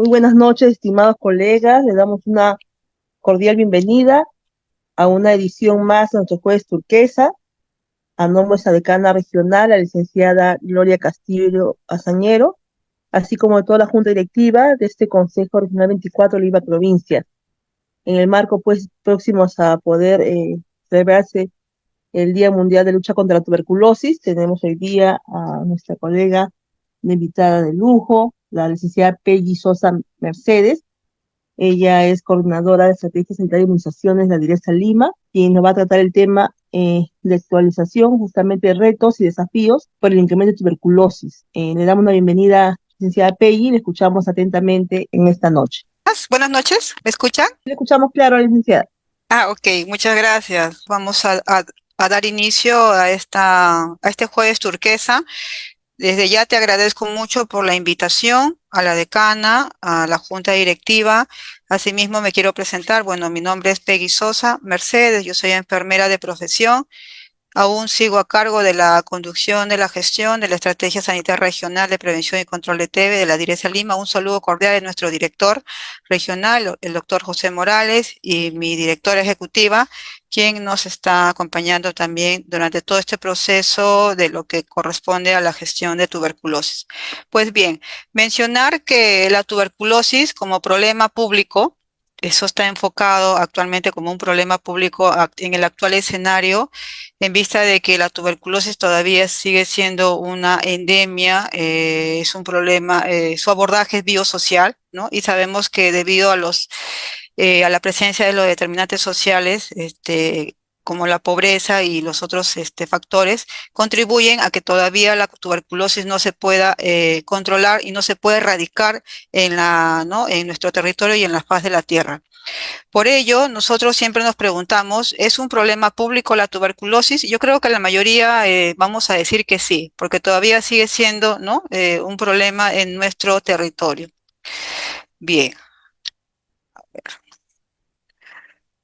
Muy buenas noches, estimados colegas. Le damos una cordial bienvenida a una edición más de nuestro Jueves Turquesa. A nombre de esta decana regional, la licenciada Gloria Castillo Azañero, así como de toda la junta directiva de este Consejo Regional 24 Lima Provincia. En el marco, pues, próximos a poder celebrarse el Día Mundial de Lucha contra la Tuberculosis, tenemos hoy día a nuestra colega, una invitada de lujo, la licenciada Peggy Sosa Mercedes. Ella es coordinadora de estrategias sanitarias y inmunizaciones de la Directa Lima, y nos va a tratar el tema de actualización, justamente retos y desafíos por el incremento de tuberculosis. Le damos una bienvenida, licenciada Peggy, y le escuchamos atentamente en esta noche. Buenas noches, ¿me escuchan? Le escuchamos claro, licenciada. Ok, muchas gracias. Vamos a dar inicio a este jueves turquesa. Desde ya te agradezco mucho por la invitación a la decana, a la junta directiva. Asimismo, me quiero presentar. Bueno, mi nombre es Peggy Sosa Mercedes, yo soy enfermera de profesión. Aún sigo a cargo de la conducción de la gestión de la Estrategia Sanitaria Regional de Prevención y Control de TB de la Dirección Lima. Un saludo cordial de nuestro director regional, el doctor José Morales, y mi directora ejecutiva, quien nos está acompañando también durante todo este proceso de lo que corresponde a la gestión de tuberculosis. Pues bien, mencionar que la tuberculosis como problema público, eso está enfocado actualmente como un problema público en el actual escenario en vista de que la tuberculosis todavía sigue siendo una endemia, es un problema, su abordaje es biosocial, ¿no? Y sabemos que debido a la presencia de los determinantes sociales, como la pobreza y los otros factores, contribuyen a que todavía la tuberculosis no se pueda controlar y no se pueda erradicar ¿no? en nuestro territorio y en la faz de la tierra. Por ello, nosotros siempre nos preguntamos, ¿es un problema público la tuberculosis? Yo creo que la mayoría vamos a decir que sí, porque todavía sigue siendo, ¿no? Un problema en nuestro territorio. Bien,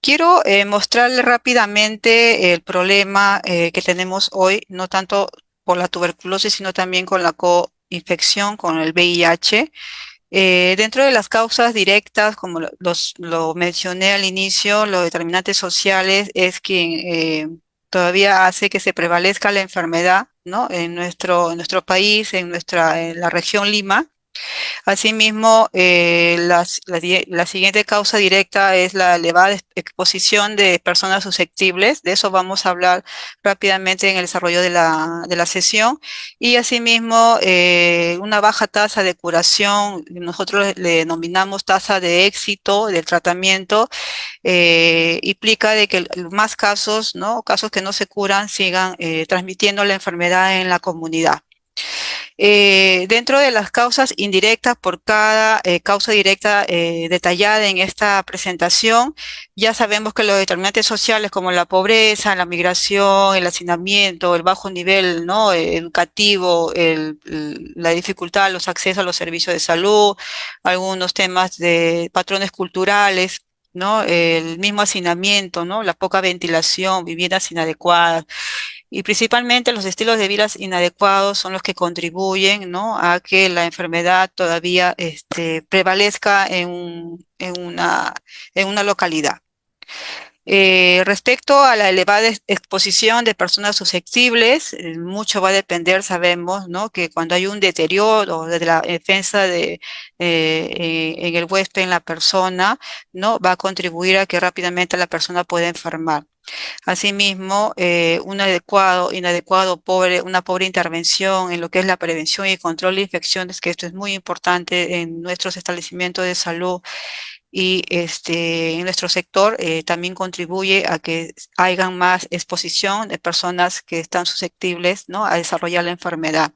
quiero mostrarle rápidamente el problema que tenemos hoy, no tanto por la tuberculosis, sino también con la coinfección, con el VIH. Dentro de las causas directas, como lo mencioné al inicio, los determinantes sociales es quien todavía hace que se prevalezca la enfermedad, ¿no? En nuestro país, en la región Lima. Asimismo, la siguiente causa directa es la elevada exposición de personas susceptibles. De eso vamos a hablar rápidamente en el desarrollo de de la sesión. Y asimismo, una baja tasa de curación, nosotros le denominamos tasa de éxito del tratamiento, implica de que más casos, ¿no? Casos que no se curan, sigan transmitiendo la enfermedad en la comunidad. Dentro de las causas indirectas, por cada causa directa detallada en esta presentación, ya sabemos que los determinantes sociales como la pobreza, la migración, el hacinamiento, el bajo nivel, ¿no? Educativo, la dificultad, los accesos a los servicios de salud, algunos temas de patrones culturales, ¿no? El mismo hacinamiento, ¿no? La poca ventilación, viviendas inadecuadas y principalmente los estilos de vida inadecuados son los que contribuyen, ¿no? A que la enfermedad todavía prevalezca en una localidad. Respecto a la elevada exposición de personas susceptibles, mucho va a depender, sabemos, ¿no? Que cuando hay un deterioro de la defensa en el huésped, en la persona, ¿no? Va a contribuir a que rápidamente la persona pueda enfermar. Asimismo, una pobre intervención en lo que es la prevención y control de infecciones, que esto es muy importante en nuestros establecimientos de salud y en nuestro sector, también contribuye a que haya más exposición de personas que están susceptibles, ¿no? A desarrollar la enfermedad.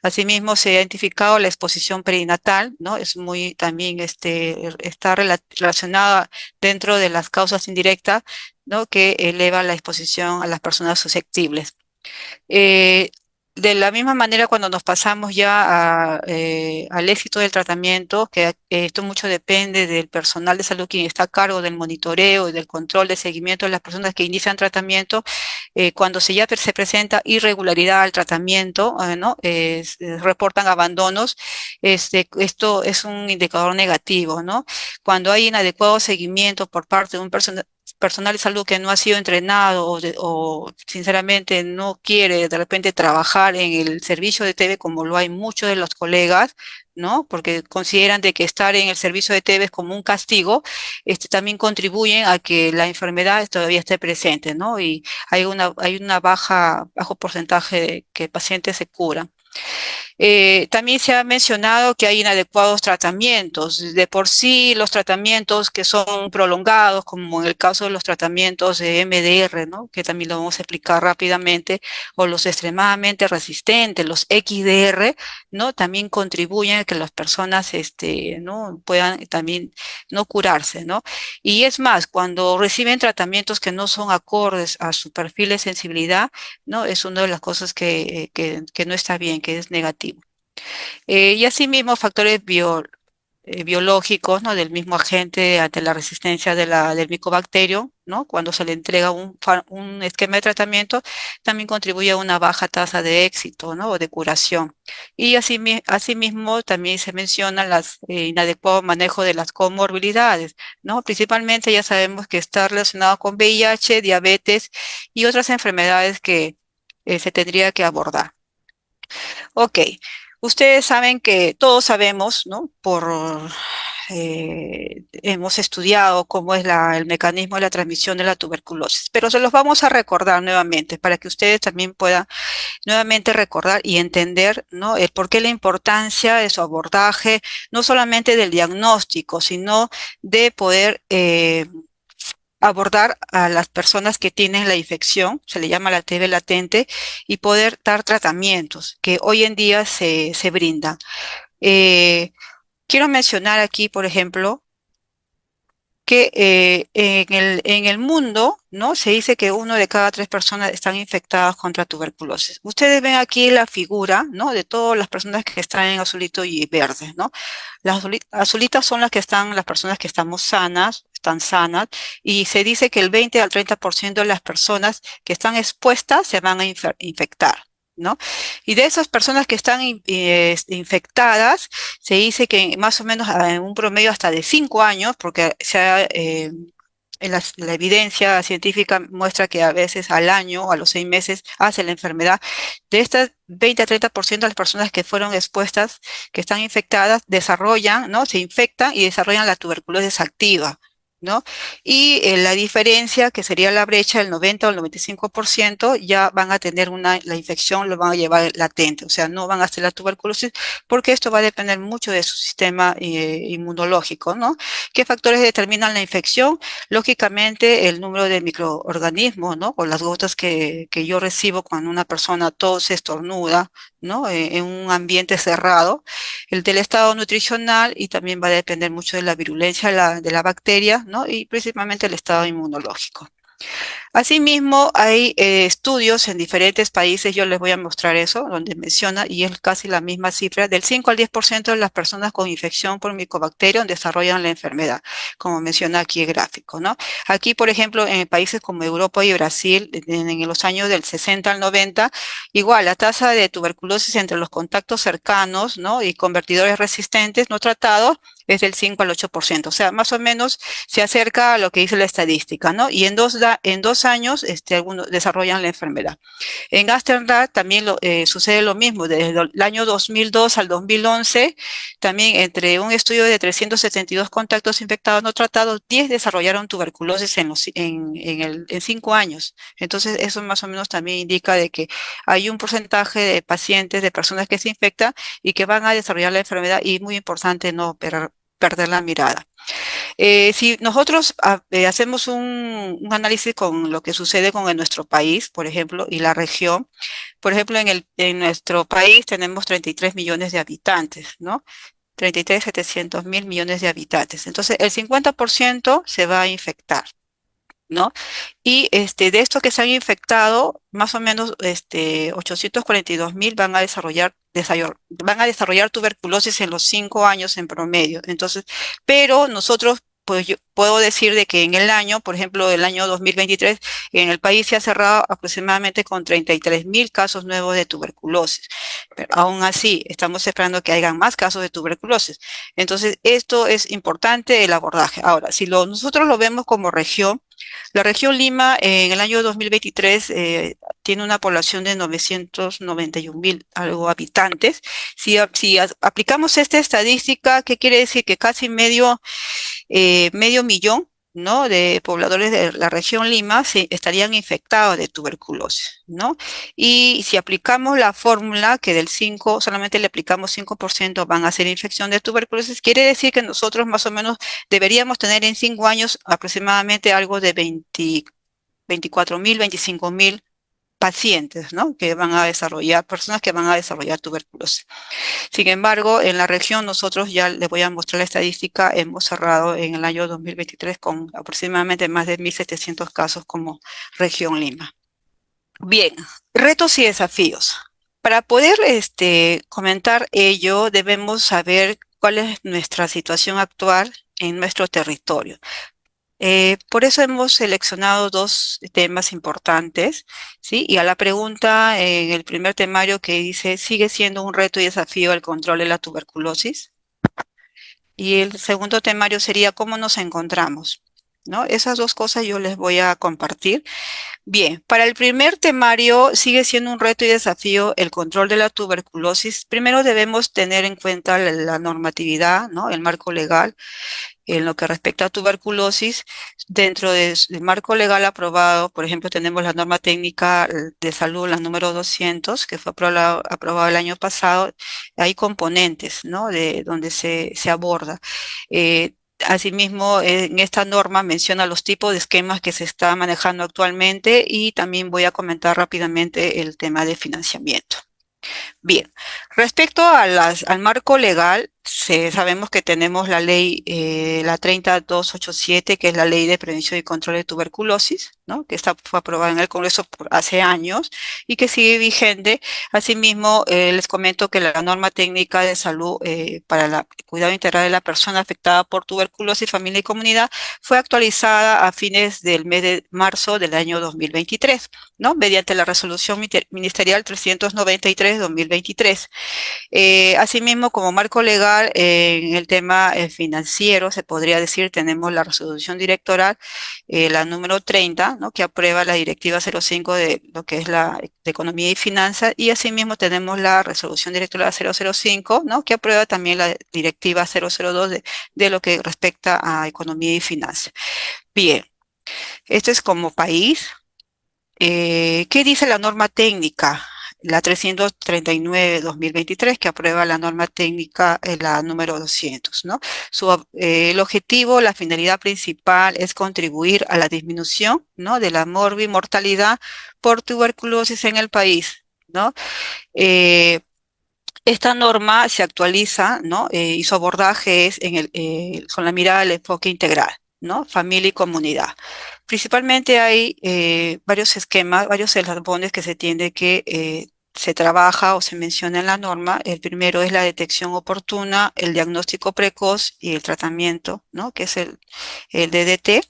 Asimismo, se ha identificado la exposición perinatal, ¿no? Es muy también está relacionada dentro de las causas indirectas, ¿no? Que eleva la exposición a las personas susceptibles. Eh, de la misma manera, cuando nos pasamos ya al éxito del tratamiento, que esto mucho depende del personal de salud quien está a cargo del monitoreo y del control de seguimiento de las personas que inician tratamiento, cuando se presenta irregularidad al tratamiento, ¿no? Reportan abandonos, esto es un indicador negativo, ¿no? Cuando hay inadecuado seguimiento por parte de un personal de salud que no ha sido entrenado o sinceramente no quiere de repente trabajar en el servicio de TV como lo hay muchos de los colegas, ¿no? Porque consideran de que estar en el servicio de TV es como un castigo, también contribuyen a que la enfermedad todavía esté presente, ¿no? Y hay una bajo porcentaje de que pacientes se curan. También se ha mencionado que hay inadecuados tratamientos. De por sí, los tratamientos que son prolongados, como en el caso de los tratamientos de MDR, ¿no? Que también lo vamos a explicar rápidamente, o los extremadamente resistentes, los XDR, ¿no? También contribuyen a que las personas, ¿no? Puedan también no curarse, ¿no? Y es más, cuando reciben tratamientos que no son acordes a su perfil de sensibilidad, ¿no? Es una de las cosas que no está bien, que es negativo. Y asimismo, factores biológicos, ¿no? Del mismo agente ante la resistencia del micobacterio, ¿no? Cuando se le entrega un esquema de tratamiento, también contribuye a una baja tasa de éxito, ¿no? O de curación. Y asimismo, también se menciona las inadecuado manejo de las comorbilidades, ¿no? Principalmente ya sabemos que está relacionado con VIH, diabetes y otras enfermedades que se tendría que abordar. Ok, ustedes saben que todos sabemos, ¿no? Hemos estudiado cómo es el mecanismo de la transmisión de la tuberculosis, pero se los vamos a recordar nuevamente para que ustedes también puedan nuevamente recordar y entender, ¿no? El por qué la importancia de su abordaje, no solamente del diagnóstico, sino de poder abordar a las personas que tienen la infección, se le llama la TB latente, y poder dar tratamientos que hoy en día se brindan. Eh, Quiero mencionar aquí, por ejemplo, que en el mundo, ¿no? Se dice que uno de cada tres personas están infectadas contra tuberculosis. Ustedes ven aquí la figura, ¿no? De todas las personas que están en azulito y verde, ¿no? Las azulitas son las personas que estamos sanas, están sanas, y se dice que el 20 al 30% de las personas que están expuestas se van a infectar, ¿no? Y de esas personas que están infectadas, se dice que más o menos en un promedio hasta de 5 años, porque la evidencia científica muestra que a veces al año o a los 6 meses hace la enfermedad. De estas 20 a 30% de las personas que fueron expuestas, que están infectadas, desarrollan, ¿no? Se infectan y desarrollan la tuberculosis activa, ¿no? Y la diferencia, que sería la brecha del 90 o el 95%, ya van a tener la infección, lo van a llevar latente, o sea, no van a hacer la tuberculosis, porque esto va a depender mucho de su sistema inmunológico, ¿no? ¿Qué factores determinan la infección? Lógicamente, el número de microorganismos, ¿no? O las gotas que yo recibo cuando una persona tose, estornuda, ¿no? En un ambiente cerrado, el del estado nutricional, y también va a depender mucho de la virulencia de la bacteria, ¿no? Y principalmente el estado inmunológico. Asimismo, hay estudios en diferentes países, yo les voy a mostrar eso, donde menciona, y es casi la misma cifra, del 5 al 10% de las personas con infección por micobacterium desarrollan la enfermedad, como menciona aquí el gráfico, ¿no? Aquí, por ejemplo, en países como Europa y Brasil, en los años del 60 al 90, igual la tasa de tuberculosis entre los contactos cercanos, ¿no? Y convertidores resistentes no tratados es del 5 al 8%, o sea, más o menos se acerca a lo que dice la estadística, ¿no? Y en 2 años, algunos desarrollan la enfermedad. En Amsterdam también sucede lo mismo, desde el año 2002 al 2011, también entre un estudio de 372 contactos infectados no tratados, 10 desarrollaron tuberculosis en 5 años. Entonces, eso más o menos también indica de que hay un porcentaje de pacientes, de personas que se infectan y que van a desarrollar la enfermedad, y muy importante no perder la mirada. Si nosotros hacemos un análisis con lo que sucede con nuestro país, por ejemplo, y la región, por ejemplo, en nuestro país tenemos 33 millones de habitantes, ¿no? 33.700.000 millones de habitantes. Entonces, el 50% se va a infectar, ¿no? Y de estos que se han infectado, más o menos 842.000 van a desarrollar tuberculosis en los 5 años en promedio. Entonces, pero nosotros, pues yo puedo decir de que en el año, por ejemplo, el año 2023, en el país se ha cerrado aproximadamente con 33.000 casos nuevos de tuberculosis. Pero aún así, estamos esperando que hayan más casos de tuberculosis. Entonces, esto es importante el abordaje. Ahora, si nosotros lo vemos como región, la región Lima en el año 2023 tiene una población de 991.000 algo habitantes. Si aplicamos esta estadística, ¿qué quiere decir? Que casi medio millón, ¿no? De pobladores de la región Lima estarían infectados de tuberculosis, ¿no? Y si aplicamos la fórmula que del 5 solamente le aplicamos 5% van a ser infección de tuberculosis, quiere decir que nosotros más o menos deberíamos tener en 5 años aproximadamente algo de 24.000, 25.000 pacientes, ¿no? Que van a desarrollar, personas que van a desarrollar tuberculosis. Sin embargo, en la región nosotros ya les voy a mostrar la estadística, hemos cerrado en el año 2023 con aproximadamente más de 1.700 casos como región Lima. Bien, retos y desafíos. Para poder comentar ello, debemos saber cuál es nuestra situación actual en nuestro territorio. Por eso hemos seleccionado dos temas importantes, ¿sí? Y a la pregunta en el primer temario que dice, ¿sigue siendo un reto y desafío el control de la tuberculosis? Y el segundo temario sería, ¿cómo nos encontramos? ¿No? Esas dos cosas yo les voy a compartir. Bien, para el primer temario sigue siendo un reto y desafío el control de la tuberculosis. Primero debemos tener en cuenta la normatividad, ¿no? El marco legal en lo que respecta a tuberculosis, dentro del marco legal aprobado, por ejemplo, tenemos la norma técnica de salud, la número 200, que fue aprobado el año pasado, hay componentes, ¿no? De donde se aborda. Asimismo, en esta norma menciona los tipos de esquemas que se está manejando actualmente y también voy a comentar rápidamente el tema de financiamiento. Bien, respecto al marco legal, sabemos que tenemos la ley, la 30287, que es la ley de prevención y control de tuberculosis, ¿no? Que fue aprobada en el Congreso hace años y que sigue vigente. Asimismo, les comento que la norma técnica de salud para el cuidado integral de la persona afectada por tuberculosis, familia y comunidad fue actualizada a fines del mes de marzo del año 2023, ¿no? Mediante la resolución ministerial 393-2023. Asimismo, como marco legal, en el tema financiero, se podría decir, tenemos la resolución directoral, la número 30, ¿no? Que aprueba la directiva 05 de lo que es la de economía y finanzas, y asimismo tenemos la resolución directoral 005, ¿no? Que aprueba también la directiva 002 de lo que respecta a economía y finanzas. Bien, esto es como país. ¿Qué dice la norma técnica? La 339-2023, que aprueba la norma técnica, la número 200, ¿no? El objetivo, la finalidad principal es contribuir a la disminución, ¿no? De la morbimortalidad por tuberculosis en el país, ¿no? Eh, Esta norma se actualiza, ¿no? Y su abordaje es con la mirada del enfoque integral, ¿no? Familia y comunidad. Principalmente hay varios esquemas, varios eslabones que se tiende que se trabaja o se menciona en la norma. El primero es la detección oportuna, el diagnóstico precoz y el tratamiento, ¿no? Que es el DDT.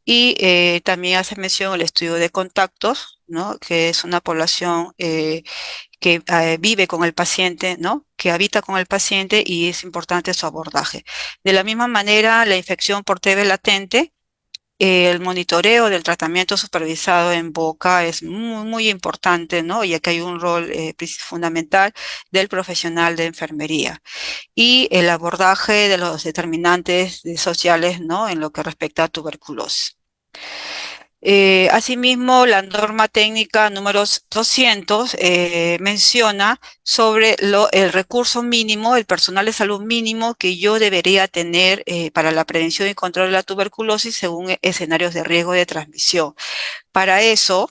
Y también hace mención el estudio de contactos, ¿no? Que es una población que vive con el paciente, ¿no? Que habita con el paciente y es importante su abordaje. De la misma manera, la infección por TB latente, el monitoreo del tratamiento supervisado en boca es muy, muy importante, ¿no? Ya que hay un rol fundamental del profesional de enfermería. Y el abordaje de los determinantes sociales, ¿no? En lo que respecta a tuberculosis. Asimismo, la norma técnica número 200 menciona sobre el recurso mínimo, el personal de salud mínimo que yo debería tener para la prevención y control de la tuberculosis según escenarios de riesgo de transmisión. Para eso,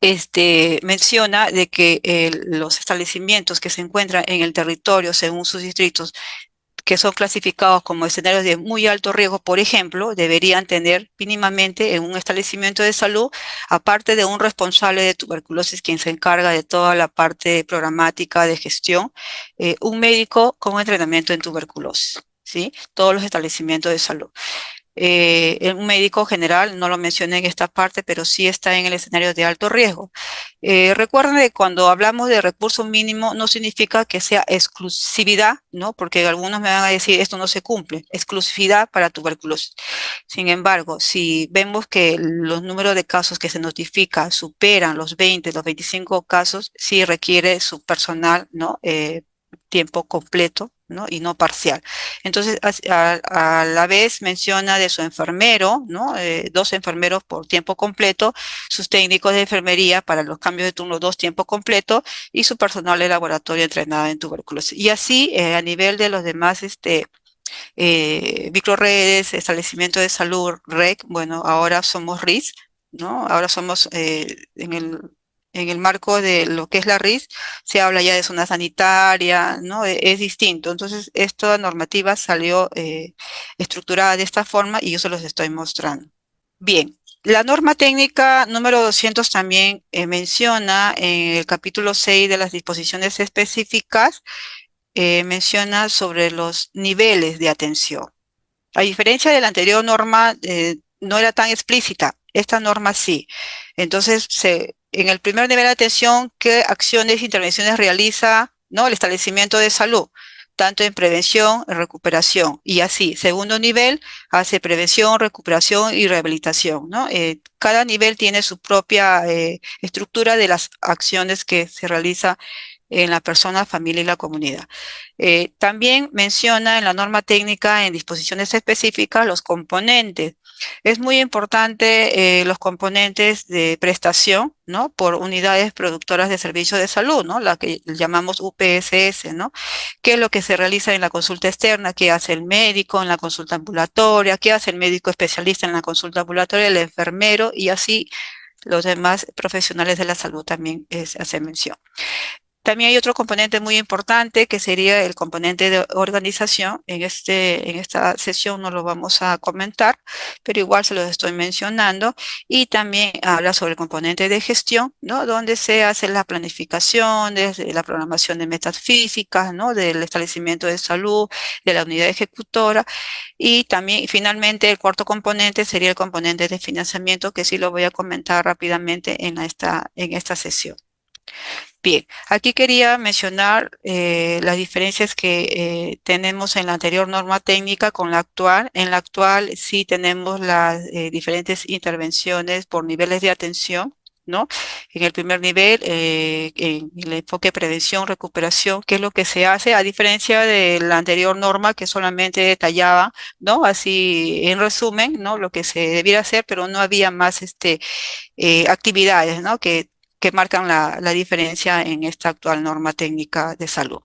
menciona de que los establecimientos que se encuentran en el territorio según sus distritos que son clasificados como escenarios de muy alto riesgo, por ejemplo, deberían tener mínimamente en un establecimiento de salud, aparte de un responsable de tuberculosis, quien se encarga de toda la parte programática de gestión, un médico con entrenamiento en tuberculosis, ¿sí? Todos los establecimientos de salud. Un médico general, no lo mencioné en esta parte, pero sí está en el escenario de alto riesgo. Recuerden que cuando hablamos de recurso mínimo no significa que sea exclusividad, ¿no? Porque algunos me van a decir esto no se cumple, exclusividad para tuberculosis. Sin embargo, si vemos que los números de casos que se notifica superan los 20, los 25 casos, sí requiere su personal, ¿no? Tiempo completo, ¿no? Y no parcial. Entonces, a la vez menciona de su enfermero, ¿no? Dos enfermeros por tiempo completo, sus técnicos de enfermería para los cambios de turno, dos tiempo completo, y su personal de laboratorio entrenado en tuberculosis. Y así, a nivel de los demás, microredes, establecimiento de salud, REC, bueno, ahora somos RIS, ¿no? Ahora somos en el marco de lo que es la RIS, se habla ya de zona sanitaria, ¿no? Es distinto. Entonces, esta normativa salió estructurada de esta forma y yo se los estoy mostrando. Bien. La norma técnica número 200 también menciona en el capítulo 6 de las disposiciones específicas, menciona sobre los niveles de atención. A diferencia de la anterior norma, no era tan explícita. Esta norma sí. Entonces, en el primer nivel de atención, ¿qué acciones e intervenciones realiza, ¿no? El establecimiento de salud? Tanto en prevención, en recuperación. Y así, segundo nivel, hace prevención, recuperación y rehabilitación, ¿no? Cada nivel tiene su propia estructura de las acciones que se realiza en la persona, familia y la comunidad. También menciona en la norma técnica, en disposiciones específicas, los componentes. Es muy importante los componentes de prestación, ¿no? Por unidades productoras de servicios de salud, ¿no? La que llamamos UPSS, ¿no? ¿Qué es lo que se realiza en la consulta externa? ¿Qué hace el médico en la consulta ambulatoria? ¿Qué hace el médico especialista en la consulta ambulatoria? El enfermero y así los demás profesionales de la salud también hace mención. También hay otro componente muy importante que sería el componente de organización. En esta sesión no lo vamos a comentar, pero igual se los estoy mencionando. Y también habla sobre el componente de gestión, ¿no? Donde se hace la planificación, desde la programación de metas físicas, ¿no? Del establecimiento de salud, de la unidad ejecutora. Y también, finalmente, el cuarto componente sería el componente de financiamiento, que sí lo voy a comentar rápidamente en esta sesión. Bien, aquí quería mencionar las diferencias que tenemos en la anterior norma técnica con la actual. En la actual sí tenemos las diferentes intervenciones por niveles de atención, ¿no? En el primer nivel, en el enfoque prevención, recuperación, ¿qué es lo que se hace? A diferencia de la anterior norma que solamente detallaba, ¿no? Así en resumen, ¿no? Lo que se debiera hacer, pero no había más actividades, ¿no? Que marcan la diferencia en esta actual norma técnica de salud.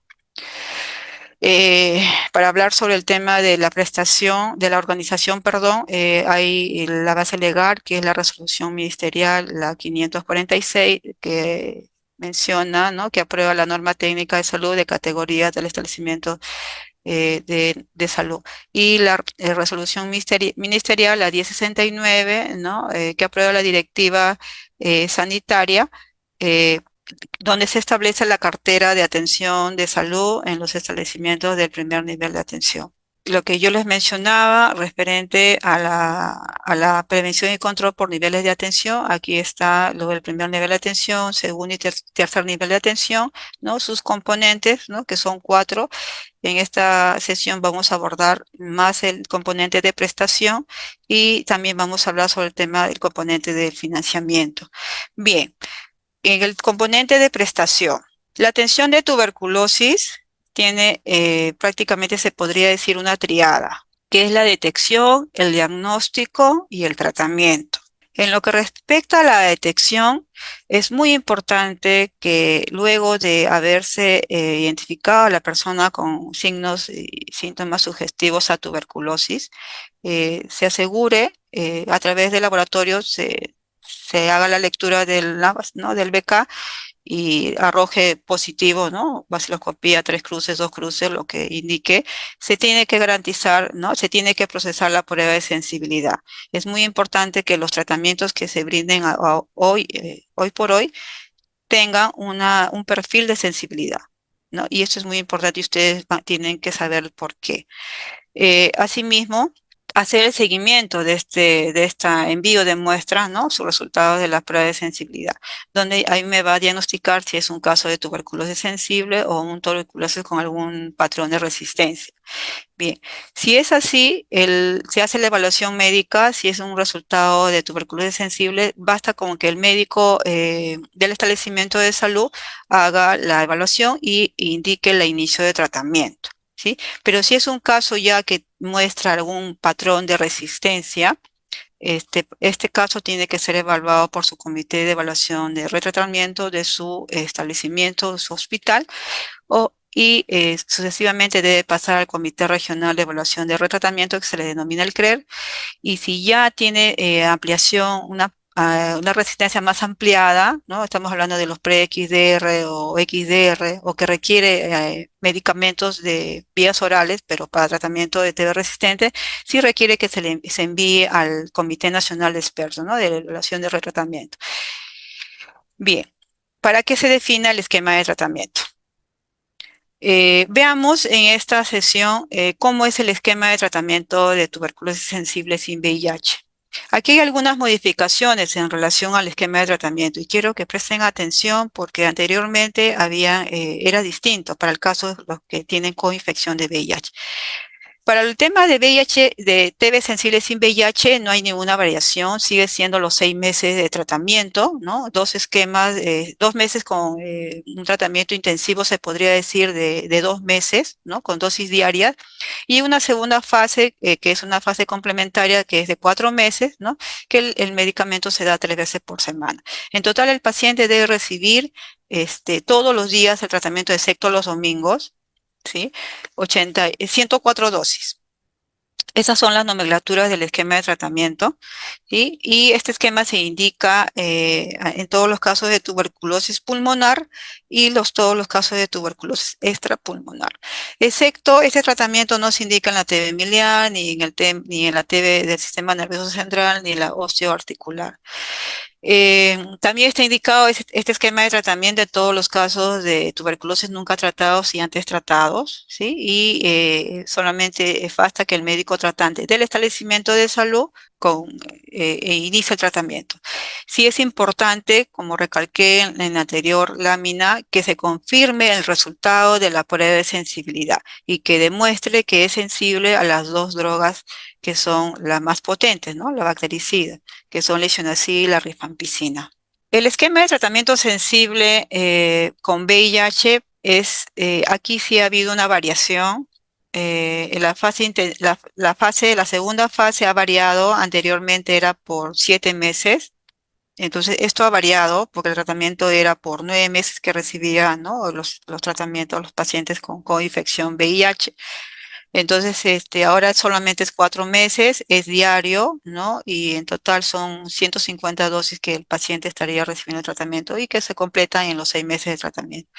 Para hablar sobre el tema de la prestación, de la organización, perdón, hay la base legal, que es la resolución ministerial, la 546, que menciona, ¿no? Que aprueba la norma técnica de salud de categorías del establecimiento de salud. Y la resolución ministerial, la 1069, ¿no? Que aprueba la directiva sanitaria, eh, donde se establece la cartera de atención de salud en los establecimientos del primer nivel de atención. Lo que yo les mencionaba referente a la prevención y control por niveles de atención, aquí está lo del primer nivel de atención, segundo y tercer nivel de atención, ¿no? Sus componentes, ¿no? Que son 4. En esta sesión vamos a abordar más el componente de prestación y también vamos a hablar sobre el tema del componente del financiamiento. Bien, en el componente de prestación, la atención de tuberculosis tiene prácticamente se podría decir una triada, que es la detección, el diagnóstico y el tratamiento. En lo que respecta a la detección, es muy importante que luego de haberse identificado a la persona con signos y síntomas sugestivos a tuberculosis, se asegure a través del laboratorio, se haga la lectura del, ¿no? del BK y arroje positivo, ¿no? Vaciloscopía, 3 cruces, 2 cruces, lo que indique, se tiene que garantizar, ¿no? Se tiene que procesar la prueba de sensibilidad. Es muy importante que los tratamientos que se brinden hoy, hoy por hoy, tengan un perfil de sensibilidad, ¿no? Y esto es muy importante y ustedes tienen que saber por qué. Asimismo, hacer el seguimiento de este envío de muestras, ¿no? Sus resultados de la prueba de sensibilidad, donde ahí me va a diagnosticar si es un caso de tuberculosis sensible o un tuberculosis con algún patrón de resistencia. Bien, si es así, se hace la evaluación médica, si es un resultado de tuberculosis sensible, basta con que el médico del establecimiento de salud haga la evaluación y indique el inicio de tratamiento, ¿sí? Pero si es un caso ya que muestra algún patrón de resistencia, este caso tiene que ser evaluado por su comité de evaluación de retratamiento de su establecimiento, de su hospital, sucesivamente debe pasar al Comité Regional de Evaluación de Retratamiento, que se le denomina el CRER, y si ya tiene ampliación, una resistencia más ampliada, ¿no? Estamos hablando de los pre-XDR o XDR, o que requiere medicamentos de vías orales, pero para tratamiento de TB resistente, sí requiere que se envíe al Comité Nacional de Expertos, ¿no? De Evaluación de Retratamiento. Bien, ¿para qué se define el esquema de tratamiento? Veamos en esta sesión cómo es el esquema de tratamiento de tuberculosis sensible sin VIH. Aquí hay algunas modificaciones en relación al esquema de tratamiento y quiero que presten atención porque anteriormente era distinto para el caso de los que tienen coinfección de VIH. Para el tema de VIH, de TB sensible sin VIH, no hay ninguna variación, sigue siendo los 6 meses de tratamiento, ¿no? 2 esquemas, 2 meses con un tratamiento intensivo, se podría decir, de 2 meses, ¿no? Con dosis diarias, y una segunda fase, que es una fase complementaria, que es de 4 meses, ¿no? Que el medicamento se da 3 veces por semana. En total, el paciente debe recibir todos los días el tratamiento, excepto los domingos, ¿sí? 104 dosis. Esas son las nomenclaturas del esquema de tratamiento, ¿sí? Y este esquema se indica en todos los casos de tuberculosis pulmonar y todos los casos de tuberculosis extrapulmonar. Excepto este tratamiento no se indica en la TB miliar, ni en la TB del sistema nervioso central, ni en la osteoarticular. También está indicado este esquema de tratamiento de todos los casos de tuberculosis nunca tratados y antes tratados, ¿sí? Y solamente basta que el médico tratante del establecimiento de salud inicie el tratamiento. Sí es importante, como recalqué en la anterior lámina, que se confirme el resultado de la prueba de sensibilidad y que demuestre que es sensible a las dos drogas que son las más potentes, ¿no? La bactericida, que son leishonazil y la rifampicina. El esquema de tratamiento sensible con VIH aquí sí ha habido una variación. En la segunda fase ha variado, anteriormente era por 7 meses, entonces esto ha variado porque el tratamiento era por 9 meses que recibían, ¿no? Los tratamientos, los pacientes con infección VIH. Entonces, ahora solamente es 4 meses, es diario, ¿no? Y en total son 150 dosis que el paciente estaría recibiendo el tratamiento y que se completan en los 6 meses de tratamiento.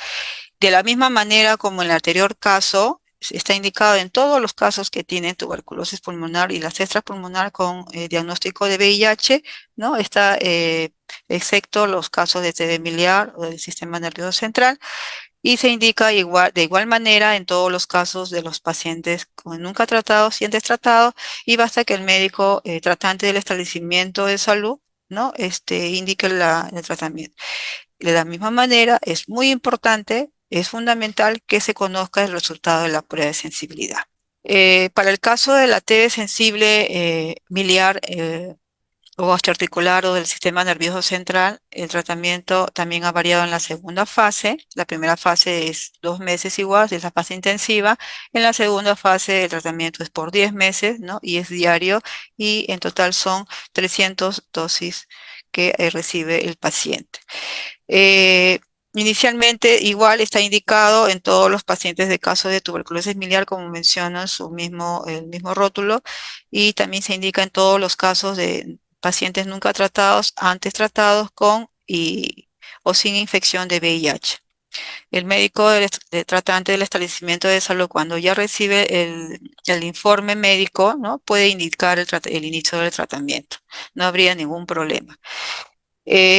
De la misma manera como en el anterior caso, está indicado en todos los casos que tienen tuberculosis pulmonar y las extrapulmonar con diagnóstico de VIH, ¿no? Está excepto los casos de TB miliar o del sistema nervioso central, y se indica de igual manera en todos los casos de los pacientes con nunca tratados y antes tratados, y basta que el médico tratante del establecimiento de salud, ¿no? Indique el tratamiento. De la misma manera, es muy importante, es fundamental que se conozca el resultado de la prueba de sensibilidad. Para el caso de la TB sensible miliar, o osteoarticular o del sistema nervioso central, el tratamiento también ha variado en la segunda fase. La primera fase es 2 meses igual, es la fase intensiva. En la segunda fase el tratamiento es por 10 meses, ¿no? Y es diario, y en total son 300 dosis que recibe el paciente. Eh, Inicialmente, igual está indicado en todos los pacientes de caso de tuberculosis miliar, como menciona el mismo rótulo, y también se indica en todos los casos de pacientes nunca tratados, antes tratados con o sin infección de VIH. El médico tratante del establecimiento de salud, cuando ya recibe el informe médico, ¿no? Puede indicar el inicio del tratamiento. No habría ningún problema.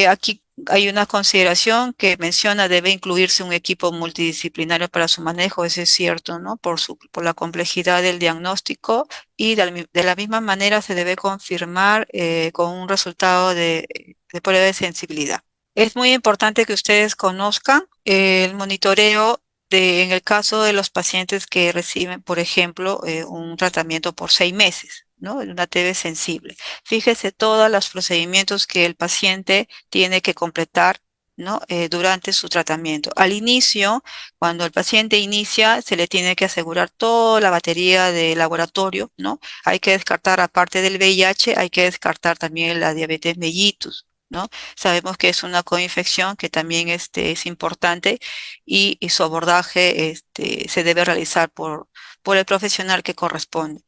Aquí hay una consideración que menciona debe incluirse un equipo multidisciplinario para su manejo, eso es cierto, ¿no? Por la complejidad del diagnóstico y de la misma manera se debe confirmar con un resultado de prueba de sensibilidad. Es muy importante que ustedes conozcan el monitoreo en el caso de los pacientes que reciben, por ejemplo, un tratamiento por 6 meses, ¿no? Una TB sensible. Fíjese todos los procedimientos que el paciente tiene que completar, ¿no? Durante su tratamiento. Al inicio, cuando el paciente inicia, se le tiene que asegurar toda la batería de laboratorio, ¿no? Hay que descartar, aparte del VIH, hay que descartar también la diabetes mellitus, ¿no? Sabemos que es una coinfección que también es importante y su abordaje se debe realizar por el profesional que corresponde.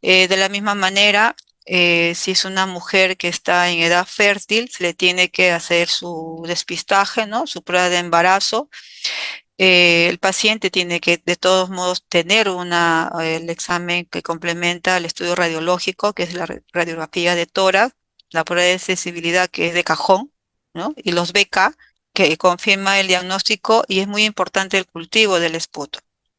De la misma manera, si es una mujer que está en edad fértil, se le tiene que hacer su despistaje, ¿no? Su prueba de embarazo. El paciente tiene que, de todos modos, tener el examen que complementa el estudio radiológico, que es la radiografía de tórax, la prueba de sensibilidad, que es de cajón, ¿no? Y los BK, que confirma el diagnóstico, y es muy importante el cultivo del esputo,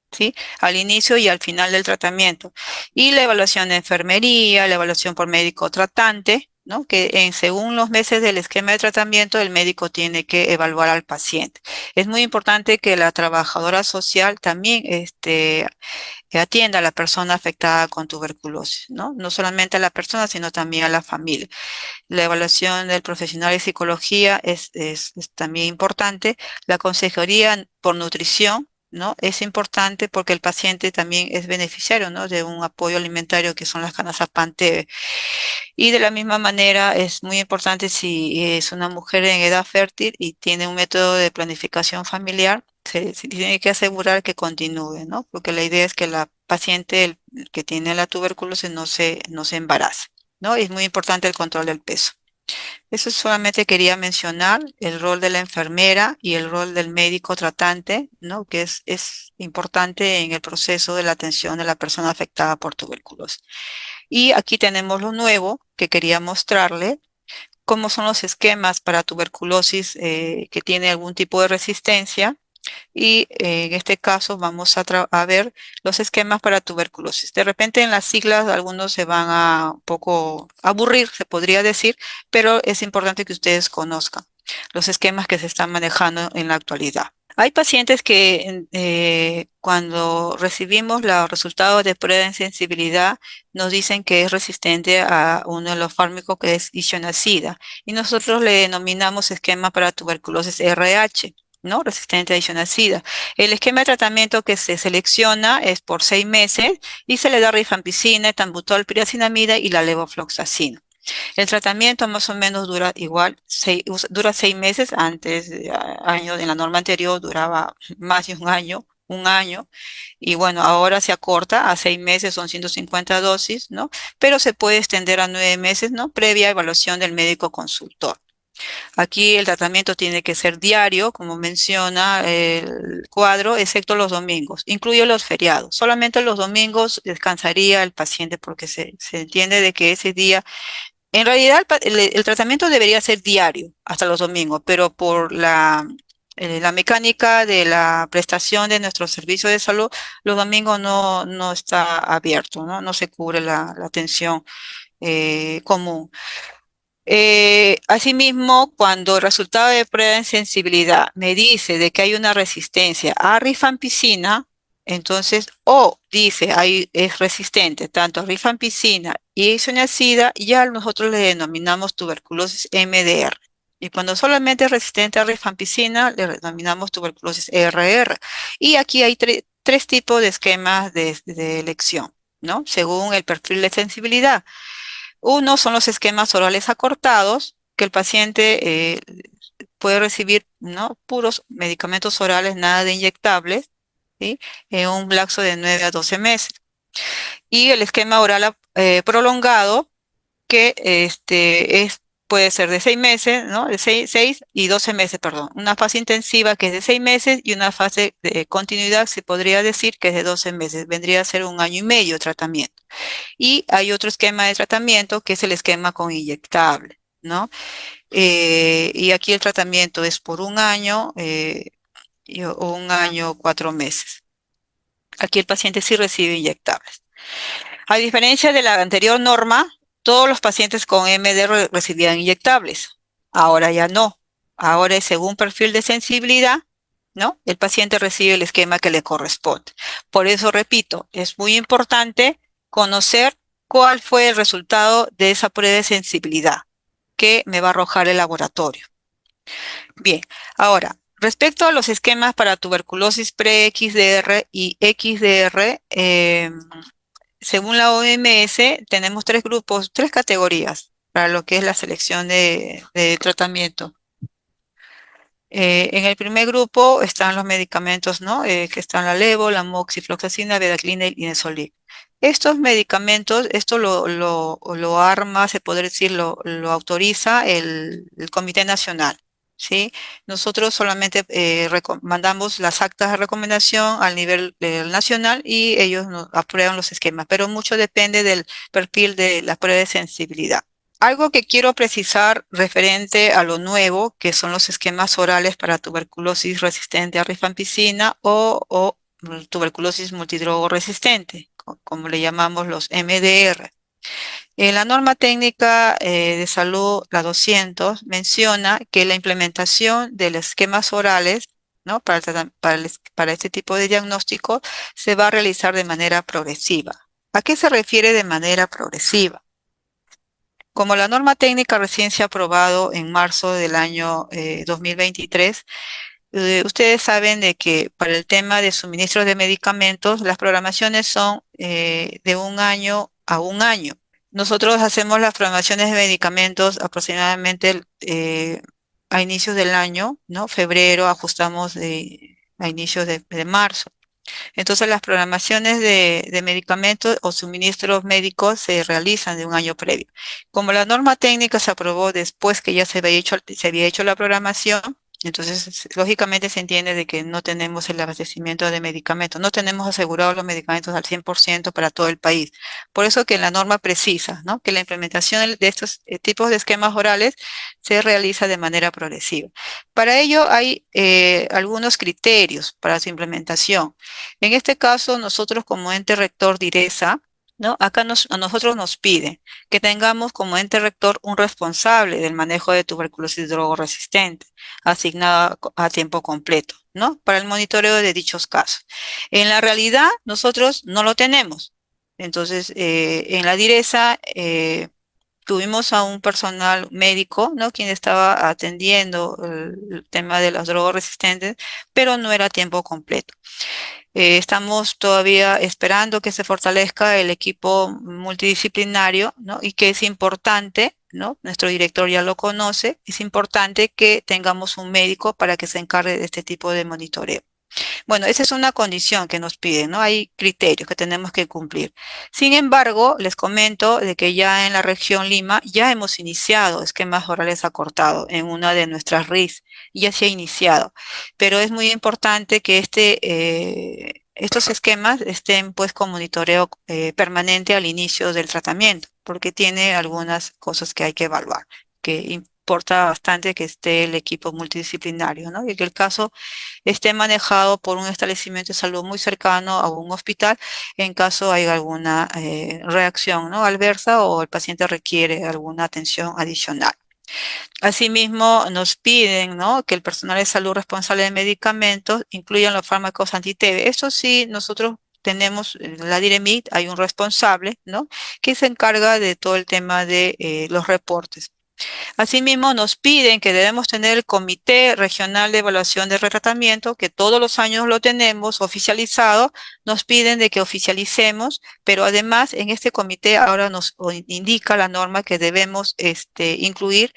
¿sí? Al inicio y al final del tratamiento. Y la evaluación de enfermería, la evaluación por médico tratante, ¿no? Que según los meses del esquema de tratamiento, el médico tiene que evaluar al paciente. Es muy importante que la trabajadora social también que atienda a la persona afectada con tuberculosis, ¿no? No solamente a la persona, sino también a la familia. La evaluación del profesional de psicología es también importante. La consejería por nutrición, ¿no? Es importante porque el paciente también es beneficiario, ¿no? De un apoyo alimentario que son las canastas PAN-TV. Y de la misma manera es muy importante si es una mujer en edad fértil y tiene un método de planificación familiar, se tiene que asegurar que continúe, ¿no? Porque la idea es que la paciente que tiene la tuberculosis no se embarace, ¿no? Y es muy importante el control del peso. Eso solamente quería mencionar el rol de la enfermera y el rol del médico tratante, ¿no? Que es importante en el proceso de la atención de la persona afectada por tuberculosis. Y aquí tenemos lo nuevo que quería mostrarle, cómo son los esquemas para tuberculosis que tiene algún tipo de resistencia. Y en este caso vamos a ver los esquemas para tuberculosis. De repente en las siglas algunos se van a un poco aburrir, se podría decir, pero es importante que ustedes conozcan los esquemas que se están manejando en la actualidad. Hay pacientes que cuando recibimos los resultados de prueba de sensibilidad nos dicen que es resistente a uno de los fármacos que es isoniazida y nosotros le denominamos esquema para tuberculosis RH, ¿no? Resistente a isoniazida. El esquema de tratamiento que se selecciona es por 6 meses y se le da rifampicina, etambutol, piracinamida y la levofloxacina. El tratamiento más o menos dura igual, dura 6 meses. Antes, en la norma anterior duraba más de un año, y bueno, ahora se acorta a 6 meses, son 150 dosis, ¿no? Pero se puede extender a 9 meses, ¿no? Previa evaluación del médico consultor. Aquí el tratamiento tiene que ser diario, como menciona el cuadro, excepto los domingos, incluye los feriados. Solamente los domingos descansaría el paciente porque se entiende de que ese día en realidad, el tratamiento debería ser diario, hasta los domingos, pero por la mecánica de la prestación de nuestro servicio de salud, los domingos no está abierto, ¿no? No se cubre la atención común. Asimismo, cuando el resultado de prueba de sensibilidad me dice de que hay una resistencia a rifampicina, entonces, o dice es resistente tanto a rifampicina y isoniazida, ya nosotros le denominamos tuberculosis MDR. Y cuando solamente es resistente a rifampicina, le denominamos tuberculosis RR. Y aquí hay tres tipos de esquemas de elección, ¿no? Según el perfil de sensibilidad. Uno son los esquemas orales acortados, que el paciente puede recibir, ¿no? Puros medicamentos orales, nada de inyectables, ¿sí? En un lapso de 9 a 12 meses. Y el esquema oral prolongado, que es puede ser de 6 meses, ¿no? De 6 y 12 meses, perdón. Una fase intensiva que es de 6 meses y una fase de continuidad, se podría decir que es de 12 meses. Vendría a ser un año y medio de tratamiento. Y hay otro esquema de tratamiento que es el esquema con inyectable, ¿no? Y aquí el tratamiento es por un año o un año, 4 meses. Aquí el paciente sí recibe inyectables. A diferencia de la anterior norma, todos los pacientes con MD recibían inyectables. Ahora ya no. Ahora es según perfil de sensibilidad, ¿no? El paciente recibe el esquema que le corresponde. Por eso, repito, es muy importante conocer cuál fue el resultado de esa prueba de sensibilidad que me va a arrojar el laboratorio. Bien, ahora, respecto a los esquemas para tuberculosis pre-XDR y XDR, según la OMS, tenemos tres grupos, tres categorías para lo que es la selección de tratamiento. En el primer grupo están los medicamentos, ¿no? Que están la levo, la moxifloxacina, bedaquiline y linezolid. Estos medicamentos, esto lo arma, se podría decir, lo autoriza el Comité Nacional, ¿sí? Nosotros solamente mandamos las actas de recomendación al nivel nacional y ellos nos aprueban los esquemas, pero mucho depende del perfil de la prueba de sensibilidad. Algo que quiero precisar referente a lo nuevo, que son los esquemas orales para tuberculosis resistente a rifampicina o tuberculosis multidrogo resistente, como le llamamos los MDR. La norma técnica de salud, la 200, menciona que la implementación de los esquemas orales, ¿no? Para este tipo de diagnóstico se va a realizar de manera progresiva. ¿A qué se refiere de manera progresiva? Como la norma técnica recién se ha aprobado en marzo del año 2023, ustedes saben de que para el tema de suministros de medicamentos, las programaciones son de un año a un año. Nosotros hacemos las programaciones de medicamentos aproximadamente a inicios del año, ¿no? Febrero, ajustamos a inicios de marzo. Entonces, las programaciones de medicamentos o suministros médicos se realizan de un año previo. Como la norma técnica se aprobó después que ya se había hecho la programación, entonces lógicamente se entiende de que no tenemos el abastecimiento de medicamentos, no tenemos asegurados los medicamentos al 100% para todo el país. Por eso que la norma precisa, ¿no? Que la implementación de estos tipos de esquemas orales se realiza de manera progresiva. Para ello hay algunos criterios para su implementación. En este caso, nosotros como ente rector DIRESA, ¿no? Acá a nosotros nos pide que tengamos como ente rector un responsable del manejo de tuberculosis drogoresistente, asignado a tiempo completo, ¿no? Para el monitoreo de dichos casos. En la realidad, nosotros no lo tenemos. Entonces, en la DIRESA tuvimos a un personal médico, ¿no? Quien estaba atendiendo el tema de las drogas resistentes, pero no era a tiempo completo. Estamos todavía esperando que se fortalezca el equipo multidisciplinario, ¿no? Y que es importante, ¿no? Nuestro director ya lo conoce, es importante que tengamos un médico para que se encargue de este tipo de monitoreo. Bueno, esa es una condición que nos piden, ¿no? Hay criterios que tenemos que cumplir. Sin embargo, les comento de que ya en la región Lima ya hemos iniciado esquemas orales acortados en una de nuestras RIS, ya se ha iniciado, pero es muy importante que estos esquemas estén pues con monitoreo permanente al inicio del tratamiento, porque tiene algunas cosas que hay que evaluar, que importa bastante que esté el equipo multidisciplinario, ¿no? Y que el caso esté manejado por un establecimiento de salud muy cercano a un hospital en caso haya alguna reacción, ¿no? Adversa o el paciente requiere alguna atención adicional. Asimismo, nos piden, ¿no? Que el personal de salud responsable de medicamentos incluyan los fármacos anti-TB. Eso sí, nosotros tenemos la DIREMIT, hay un responsable, ¿no? Que se encarga de todo el tema de los reportes. Asimismo, nos piden que debemos tener el Comité Regional de Evaluación de Retratamiento, que todos los años lo tenemos oficializado. Nos piden de que oficialicemos, pero además en este comité ahora nos indica la norma que debemos incluir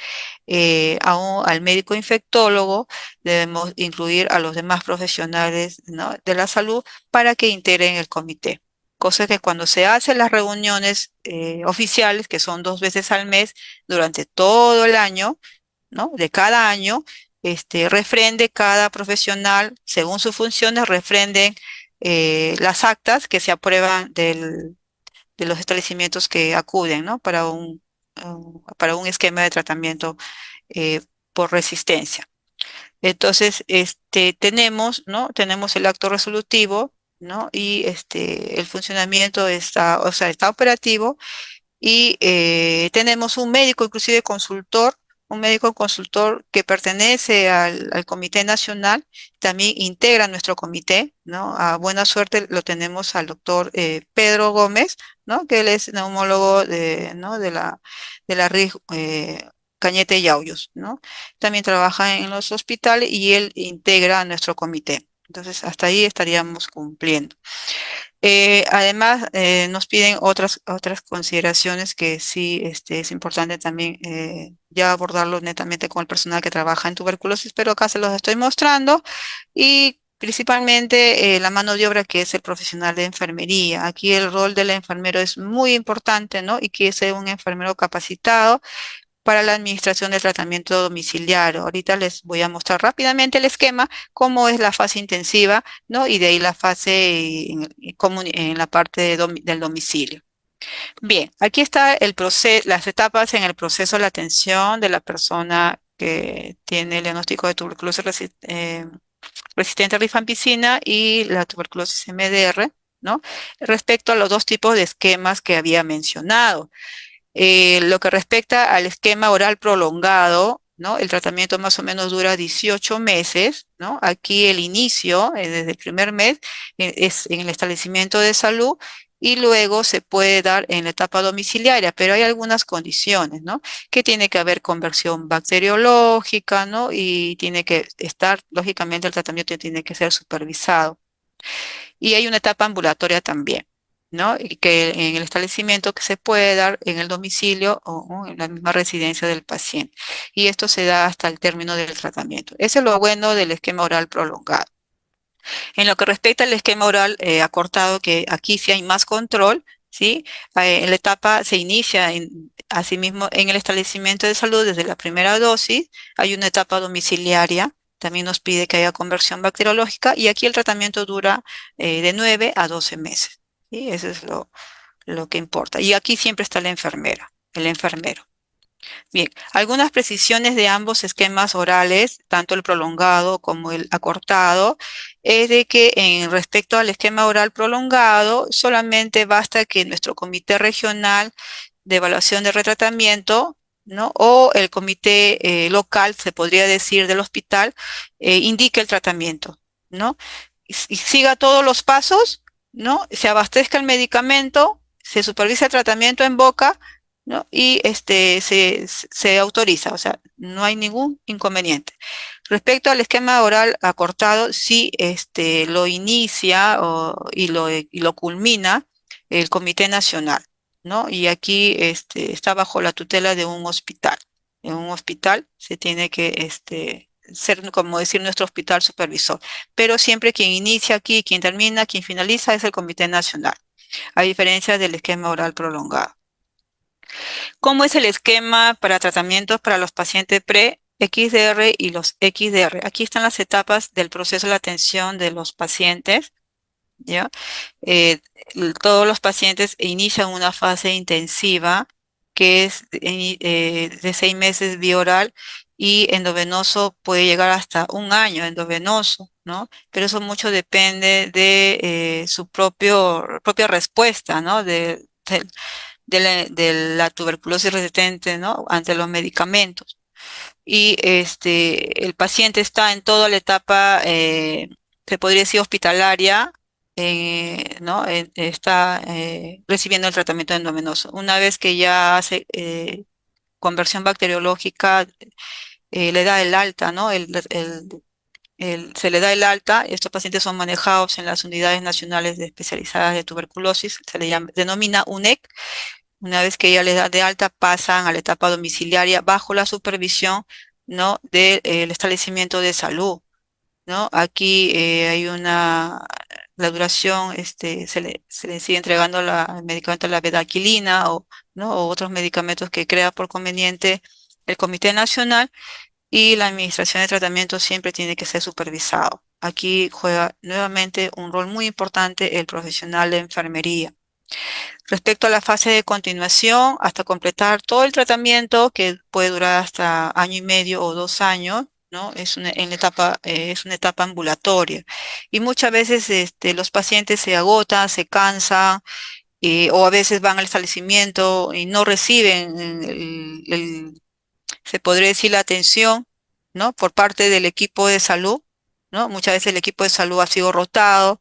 al médico infectólogo, debemos incluir a los demás profesionales, ¿no? de la salud para que integren el comité. cosa que cuando se hacen las reuniones oficiales, que son 2 veces al mes, durante todo el año, ¿no? De cada año, refrende cada profesional, según sus funciones, refrenden las actas que se aprueban de los establecimientos que acuden, ¿no? Para un esquema de tratamiento eh, por resistencia. Entonces, tenemos, ¿no? Tenemos el acto resolutivo, ¿no? Y el funcionamiento está, o sea, está operativo y tenemos un médico consultor que pertenece al Comité Nacional, también integra nuestro comité, ¿no? A buena suerte lo tenemos al doctor Pedro Gómez, ¿no? Que él es neumólogo ¿no? de la RIG Cañete y Yauyos, ¿no? También trabaja en los hospitales y él integra a nuestro comité. Entonces, hasta ahí estaríamos cumpliendo. Además, nos piden otras consideraciones que sí es importante también ya abordarlo netamente con el personal que trabaja en tuberculosis, pero acá se los estoy mostrando. Y principalmente la mano de obra que es el profesional de enfermería. Aquí el rol del enfermero es muy importante, ¿no? Y que sea un enfermero capacitado para la administración del tratamiento domiciliario. Ahorita les voy a mostrar rápidamente el esquema, cómo es la fase intensiva, ¿no? Y de ahí la fase en la parte del domicilio. Bien, aquí está el proceso, las etapas en el proceso de la atención de la persona que tiene el diagnóstico de tuberculosis resistente a rifampicina y la tuberculosis MDR, ¿no? Respecto a los dos tipos de esquemas que había mencionado. Lo que respecta al esquema oral prolongado, ¿no? El tratamiento más o menos dura 18 meses, ¿no? Aquí el inicio, desde el primer mes, es en el establecimiento de salud y luego se puede dar en la etapa domiciliaria, pero hay algunas condiciones, ¿no? Que tiene que haber conversión bacteriológica, ¿no? Y tiene que estar, lógicamente, el tratamiento tiene que ser supervisado. Y hay una etapa ambulatoria también, ¿no? Y que en el establecimiento que se puede dar en el domicilio o en la misma residencia del paciente. Y esto se da hasta el término del tratamiento. Eso es lo bueno del esquema oral prolongado. En lo que respecta al esquema oral acortado, que aquí sí hay más control, ¿sí? La etapa se inicia asimismo en el establecimiento de salud desde la primera dosis, hay una etapa domiciliaria, también nos pide que haya conversión bacteriológica y aquí el tratamiento dura de 9 a 12 meses, ¿sí? Eso es lo que importa. Y aquí siempre está la enfermera, el enfermero. Bien, algunas precisiones de ambos esquemas orales, tanto el prolongado como el acortado, es de que en respecto al esquema oral prolongado, solamente basta que nuestro comité regional de evaluación de retratamiento, ¿no? O el comité local, se podría decir, del hospital, indique el tratamiento, ¿no? Y siga todos los pasos, ¿no? Se abastezca el medicamento, se supervisa el tratamiento en boca, ¿no? Y se autoriza, o sea, no hay ningún inconveniente. Respecto al esquema oral acortado, sí lo inicia y lo culmina el Comité Nacional, ¿no? Y aquí está bajo la tutela de un hospital. En un hospital se tiene que ser, como decir, nuestro hospital supervisor. Pero siempre quien inicia aquí, quien termina, quien finaliza es el Comité Nacional, a diferencia del esquema oral prolongado. ¿Cómo es el esquema para tratamientos para los pacientes pre-XDR y los XDR? Aquí están las etapas del proceso de la atención de los pacientes, ¿ya? Eh, Todos los pacientes inician una fase intensiva que es de 6 meses vía oral y endovenoso puede llegar hasta un año endovenoso, ¿no? Pero eso mucho depende de su propia respuesta, ¿no? De la tuberculosis resistente, ¿no? Ante los medicamentos. Y el paciente está en toda la etapa, se podría decir hospitalaria, ¿no? Está recibiendo el tratamiento endovenoso. Una vez que ya hace conversión bacteriológica, le da el alta, ¿no? Se le da el alta. Estos pacientes son manejados en las unidades nacionales especializadas de tuberculosis, denomina UNEC. Una vez que ya les da de alta, pasan a la etapa domiciliaria bajo la supervisión, ¿no? Del establecimiento de salud, ¿no? Aquí hay la duración, se le sigue entregando el medicamento, la bedaquilina o, ¿no? o otros medicamentos que crea por conveniente el Comité Nacional, y la administración de tratamiento siempre tiene que ser supervisado. Aquí juega nuevamente un rol muy importante el profesional de enfermería. Respecto a la fase de continuación, hasta completar todo el tratamiento, que puede durar hasta año y medio o 2 años, ¿no? Es una etapa ambulatoria. Y muchas veces los pacientes se agotan, se cansan, o a veces van al establecimiento y no reciben se podría decir, la atención, ¿no? Por parte del equipo de salud, ¿no? Muchas veces el equipo de salud ha sido rotado,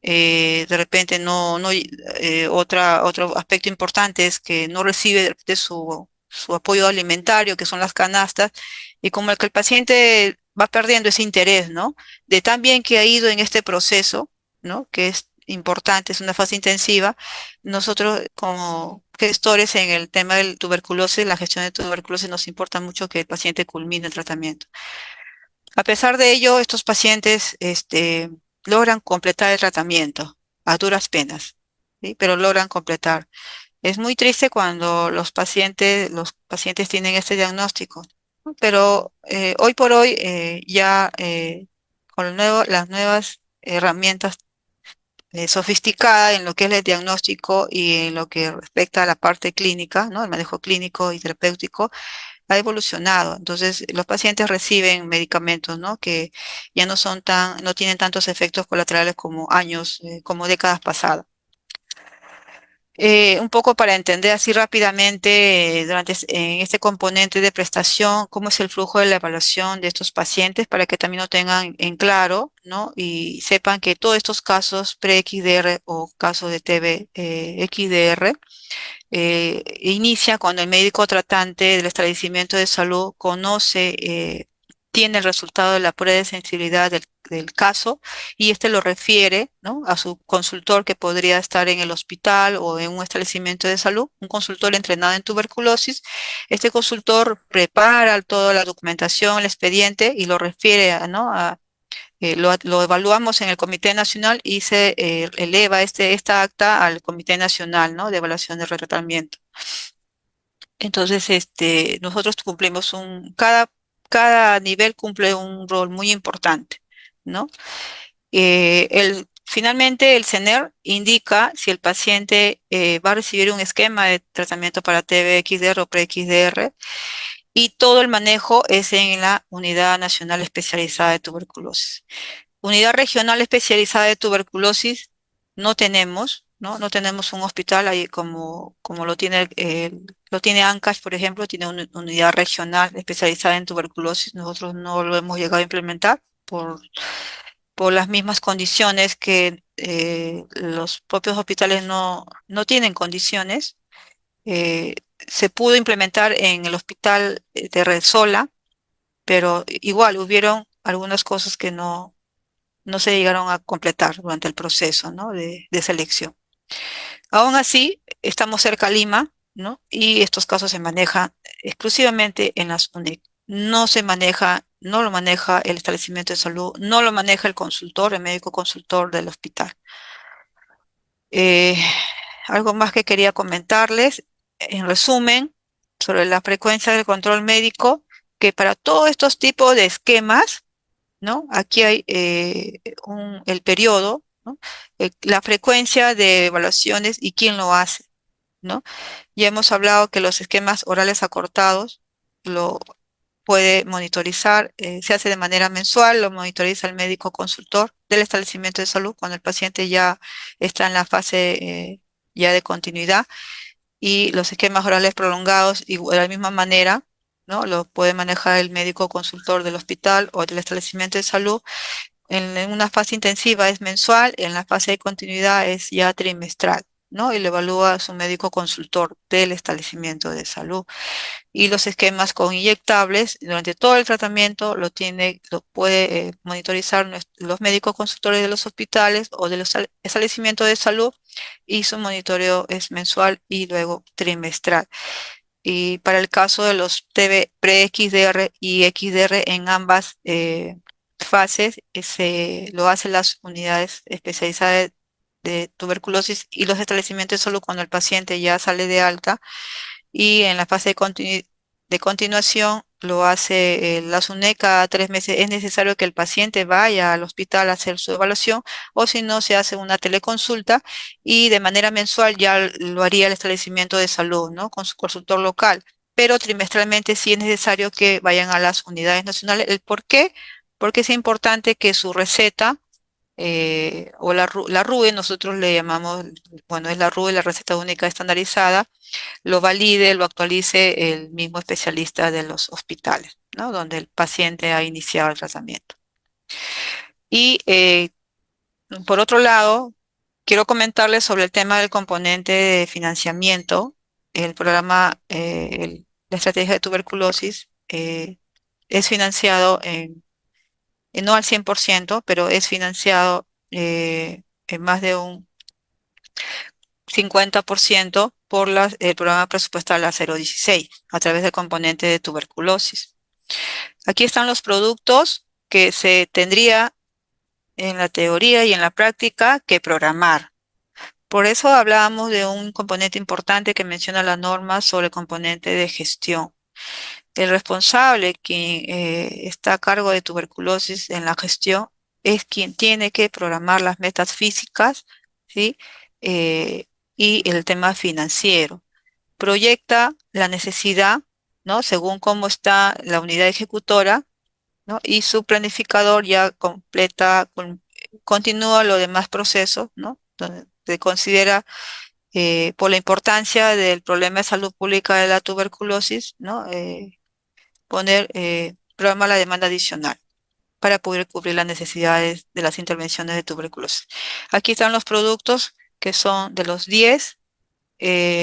de repente otro aspecto importante es que no recibe de repente su apoyo alimentario, que son las canastas, y como el que el paciente va perdiendo ese interés, ¿no? De tan bien que ha ido en este proceso, ¿no? Que es importante, es una fase intensiva, nosotros como gestores en el tema del tuberculosis, la gestión de tuberculosis, nos importa mucho que el paciente culmine el tratamiento. A pesar de ello, estos pacientes logran completar el tratamiento a duras penas, ¿sí? Pero logran completar. Es muy triste cuando los pacientes tienen este diagnóstico, ¿no? Pero hoy por hoy ya con las nuevas herramientas sofisticadas en lo que es el diagnóstico y en lo que respecta a la parte clínica, ¿no? El manejo clínico y terapéutico, ha evolucionado. Entonces, los pacientes reciben medicamentos, ¿no? Que ya no tienen tantos efectos colaterales como como décadas pasadas. Un poco para entender así rápidamente en este componente de prestación, cómo es el flujo de la evaluación de estos pacientes para que también lo tengan en claro, ¿no? Y sepan que todos estos casos pre-XDR o casos de TB XDR inicia cuando el médico tratante del establecimiento de salud tiene el resultado de la prueba de sensibilidad del caso, y este lo refiere, ¿no? a su consultor, que podría estar en el hospital o en un establecimiento de salud, un consultor entrenado en tuberculosis. Este consultor prepara toda la documentación, el expediente, y lo refiere lo evaluamos en el Comité Nacional y se eleva esta acta al Comité Nacional, ¿no? de Evaluación de Retratamiento. Entonces, nosotros cumplimos cada nivel cumple un rol muy importante, ¿no? Finalmente, el CENER indica si el paciente va a recibir un esquema de tratamiento para TB-XDR o pre-XDR, y todo el manejo es en la Unidad Nacional Especializada de Tuberculosis. Unidad regional especializada de tuberculosis no tenemos, ¿no? No tenemos un hospital ahí como lo tiene Ancash, por ejemplo, tiene una unidad regional especializada en tuberculosis. Nosotros no lo hemos llegado a implementar por las mismas condiciones que los propios hospitales no tienen condiciones. Se pudo implementar en el hospital de Resola, pero igual hubieron algunas cosas que no se llegaron a completar durante el proceso, ¿no? de selección. Aún así, estamos cerca a Lima, ¿no? Y estos casos se manejan exclusivamente en las UNIC. No lo maneja el establecimiento de salud, no lo maneja el consultor, el médico consultor del hospital. Eh, Algo más que quería comentarles, en resumen, sobre la frecuencia del control médico, que para todos estos tipos de esquemas, ¿no? Aquí hay el periodo, ¿no? La frecuencia de evaluaciones y quién lo hace, ¿no? Ya hemos hablado que los esquemas orales acortados lo puede monitorizar, se hace de manera mensual, lo monitoriza el médico consultor del establecimiento de salud cuando el paciente ya está en la fase ya de continuidad. Y los esquemas orales prolongados, de la misma manera, ¿no? Lo puede manejar el médico consultor del hospital o del establecimiento de salud. En una fase intensiva es mensual, en la fase de continuidad es ya trimestral, ¿no? Y lo evalúa su médico consultor del establecimiento de salud. Y los esquemas con inyectables, durante todo el tratamiento lo puede monitorizar los médicos consultores de los hospitales o de los establecimientos de salud, y su monitoreo es mensual y luego trimestral. Y para el caso de los TB pre-XDR y XDR en ambas fases lo hacen las unidades especializadas de tuberculosis y los establecimientos solo cuando el paciente ya sale de alta, y en la fase de continuación lo hace la SUNED cada 3 meses. Es necesario que el paciente vaya al hospital a hacer su evaluación, o si no, se hace una teleconsulta y de manera mensual ya lo haría el establecimiento de salud, ¿no? Con su consultor local. Pero trimestralmente sí es necesario que vayan a las unidades nacionales. ¿El por qué? Porque es importante que su receta o la RUE, nosotros le llamamos, bueno, es la RUE, la receta única estandarizada, lo valide, lo actualice el mismo especialista de los hospitales, ¿no? Donde el paciente ha iniciado el tratamiento. Y por otro lado, quiero comentarles sobre el tema del componente de financiamiento. El programa, la estrategia de tuberculosis, es financiado no al 100%, pero es financiado en más de un 50% por el programa presupuestal a 016 a través del componente de tuberculosis. Aquí están los productos que se tendría en la teoría y en la práctica que programar. Por eso hablábamos de un componente importante que menciona la norma sobre el componente de gestión. El responsable que está a cargo de tuberculosis en la gestión es quien tiene que programar las metas físicas, ¿sí? Eh, y el tema financiero. Proyecta la necesidad, ¿no? Según cómo está la unidad ejecutora, ¿no? Y su planificador ya continúa los demás procesos, ¿no? Donde se considera por la importancia del problema de salud pública de la tuberculosis, ¿no? Programa la demanda adicional para poder cubrir las necesidades de las intervenciones de tuberculosis. Aquí están los productos que son de los 10.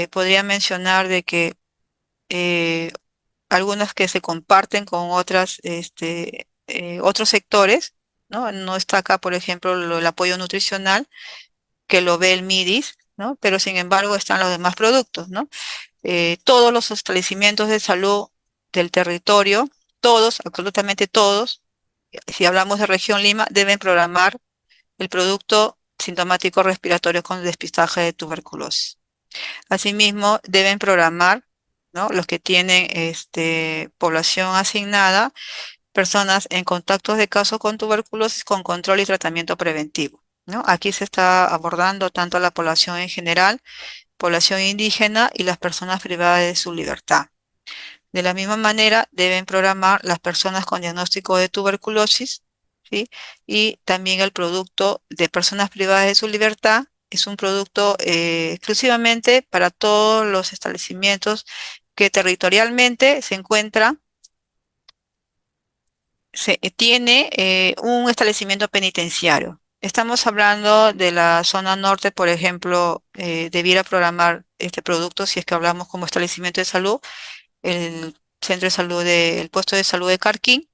Podría mencionar de que eh, algunas que se comparten con otros sectores, ¿no? No está acá, por ejemplo, el apoyo nutricional, que lo ve el MIDIS, ¿no? Pero sin embargo están los demás productos, ¿no? Todos los establecimientos de salud del territorio, todos, absolutamente todos, si hablamos de región Lima, deben programar el producto sintomático respiratorio con despistaje de tuberculosis. Asimismo, deben programar, ¿no? Los que tienen población asignada, personas en contactos de casos con tuberculosis con control y tratamiento preventivo, ¿no? Aquí se está abordando tanto a la población en general, población indígena y las personas privadas de su libertad. De la misma manera, deben programar las personas con diagnóstico de tuberculosis, ¿sí? Y también el producto de personas privadas de su libertad es un producto exclusivamente para todos los establecimientos que territorialmente se encuentran, tiene un establecimiento penitenciario. Estamos hablando de la zona norte, por ejemplo, debiera programar este producto si es que hablamos como establecimiento de salud, el centro de salud el puesto de salud de Carquín,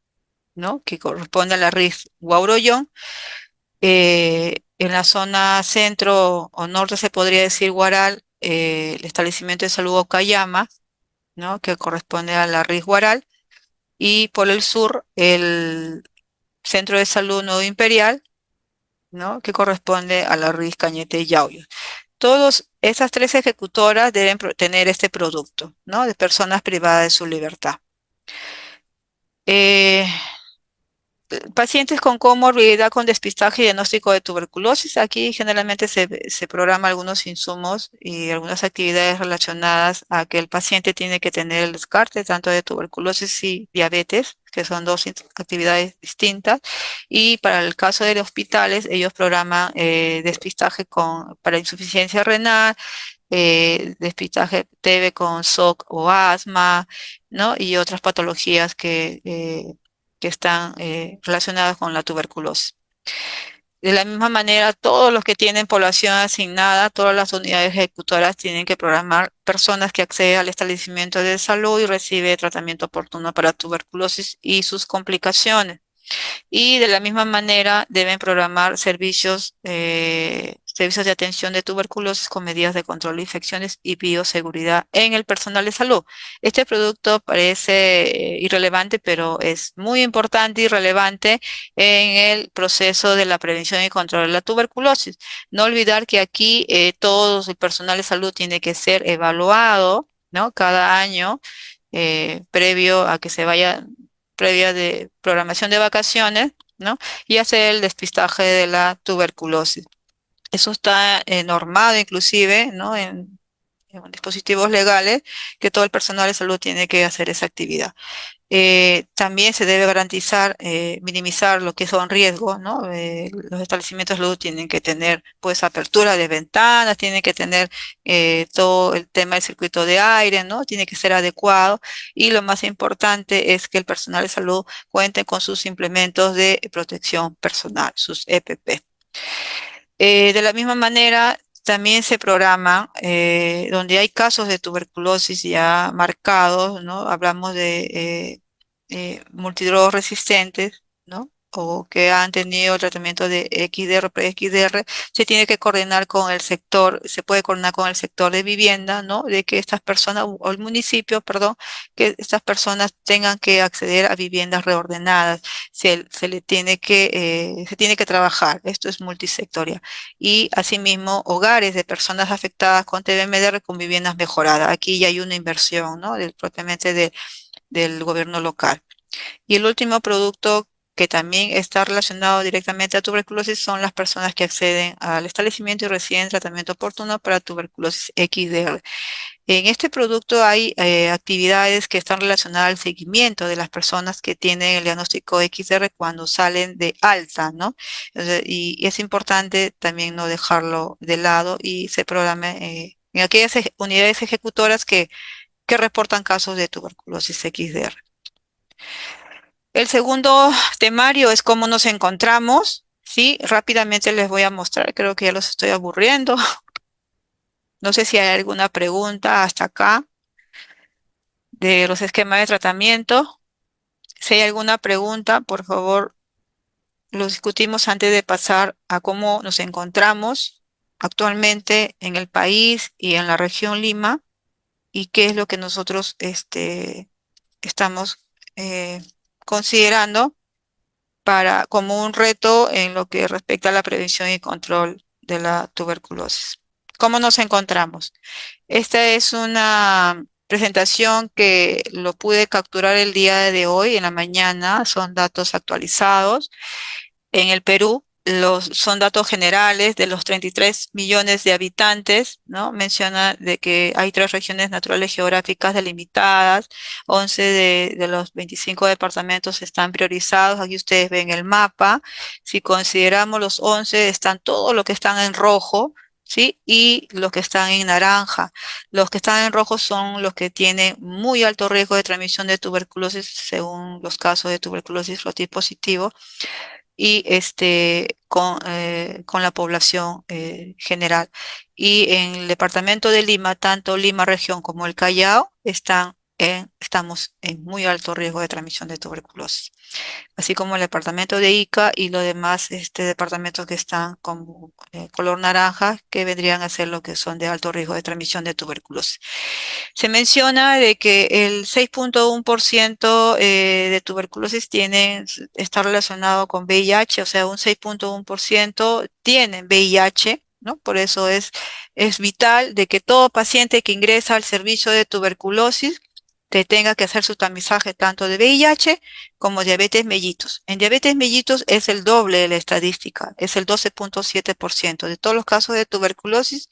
¿no? Que corresponde a la RIF Guaurollón. En la zona centro o norte se podría decir Guaral, el establecimiento de salud Ocayama, ¿no? Que corresponde a la RIF Guaral. Y por el sur, el centro de salud Nuevo Imperial, ¿no? Que corresponde a la RIF Cañete Yauyos. Todas esas tres ejecutoras deben tener este producto, ¿no? De personas privadas de su libertad. Eh, Pacientes con comorbilidad con despistaje y diagnóstico de tuberculosis. Aquí generalmente se programa algunos insumos y algunas actividades relacionadas a que el paciente tiene que tener el descarte tanto de tuberculosis y diabetes, que son dos actividades distintas. Y para el caso de los hospitales, ellos programan despistaje para insuficiencia renal, despistaje TB con SOC o asma, ¿no? Y otras patologías que están relacionadas con la tuberculosis. De la misma manera, todos los que tienen población asignada, todas las unidades ejecutoras tienen que programar personas que acceden al establecimiento de salud y recibe tratamiento oportuno para tuberculosis y sus complicaciones. Y de la misma manera deben programar servicios servicios de atención de tuberculosis con medidas de control de infecciones y bioseguridad en el personal de salud. Este producto parece irrelevante, pero es muy importante y relevante en el proceso de la prevención y control de la tuberculosis. No olvidar que aquí todo el personal de salud tiene que ser evaluado, ¿no? Cada año, previo a que se vaya, previa de programación de vacaciones, ¿no? Y hacer el despistaje de la tuberculosis. Eso está normado inclusive, ¿no? En dispositivos legales, que todo el personal de salud tiene que hacer esa actividad. También se debe garantizar, minimizar lo que son riesgos, ¿no? Los establecimientos de salud tienen que tener, pues, apertura de ventanas, tienen que tener todo el tema del circuito de aire, ¿no? Tiene que ser adecuado. Y lo más importante es que el personal de salud cuente con sus implementos de protección personal, sus EPP. De la misma manera, también se programa donde hay casos de tuberculosis ya marcados, ¿no? Hablamos de multidrogos resistentes, ¿no? O que han tenido tratamiento de XDR, pre-XDR, se tiene que coordinar con el sector, se puede coordinar con el sector de vivienda, ¿no? De que estas personas, o el municipio, perdón, que estas personas tengan que acceder a viviendas reordenadas. Se tiene que trabajar. Esto es multisectorial y asimismo hogares de personas afectadas con TBMDR con viviendas mejoradas. Aquí ya hay una inversión, ¿no? Propiamente del gobierno local. Y el último producto que también está relacionado directamente a tuberculosis son las personas que acceden al establecimiento y reciben tratamiento oportuno para tuberculosis XDR. En este producto hay actividades que están relacionadas al seguimiento de las personas que tienen el diagnóstico XR cuando salen de alta, ¿no? Y es importante también no dejarlo de lado y se programe en aquellas unidades ejecutoras que reportan casos de tuberculosis XDR. El segundo temario es cómo nos encontramos, ¿sí? Rápidamente les voy a mostrar, creo que ya los estoy aburriendo. No sé si hay alguna pregunta hasta acá de los esquemas de tratamiento. Si hay alguna pregunta, por favor, lo discutimos antes de pasar a cómo nos encontramos actualmente en el país y en la región Lima y qué es lo que nosotros estamos eh, considerando como un reto en lo que respecta a la prevención y control de la tuberculosis. ¿Cómo nos encontramos? Esta es una presentación que lo pude capturar el día de hoy en la mañana. Son datos actualizados. En el Perú, son datos generales de los 33 millones de habitantes, ¿no? Menciona de que hay 3 regiones naturales geográficas delimitadas, 11 de los 25 departamentos están priorizados. Aquí ustedes ven el mapa. Si consideramos los 11, están todos los que están en rojo, ¿sí? Y los que están en naranja. Los que están en rojo son los que tienen muy alto riesgo de transmisión de tuberculosis según los casos de tuberculosis rotis positivo y con la población general. Y en el departamento de Lima, tanto Lima región como el Callao, estamos en muy alto riesgo de transmisión de tuberculosis, así como el departamento de Ica y los demás departamentos que están con color naranja, que vendrían a ser lo que son de alto riesgo de transmisión de tuberculosis. Se menciona de que el 6.1% de tuberculosis está relacionado con VIH, o sea, un 6.1% tienen VIH, ¿no? Por eso es vital de que todo paciente que ingresa al servicio de tuberculosis te tenga que hacer su tamizaje tanto de VIH como diabetes mellitus. En diabetes mellitus es el doble de la estadística, es el 12.7%. De todos los casos de tuberculosis,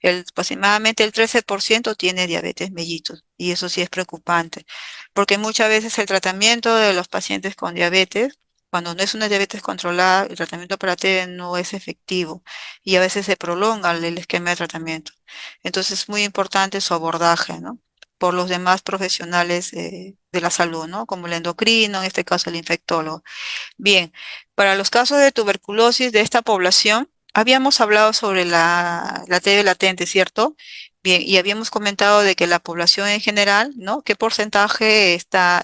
aproximadamente el 13% tiene diabetes mellitus. Y eso sí es preocupante, porque muchas veces el tratamiento de los pacientes con diabetes, cuando no es una diabetes controlada, el tratamiento para TB no es efectivo y a veces se prolonga el esquema de tratamiento. Entonces es muy importante su abordaje, ¿no? Por los demás profesionales de la salud, ¿no? Como el endocrino, en este caso el infectólogo. Bien, para los casos de tuberculosis de esta población, habíamos hablado sobre la TB latente, ¿cierto? Bien, y habíamos comentado de que la población en general, ¿no? ¿Qué porcentaje está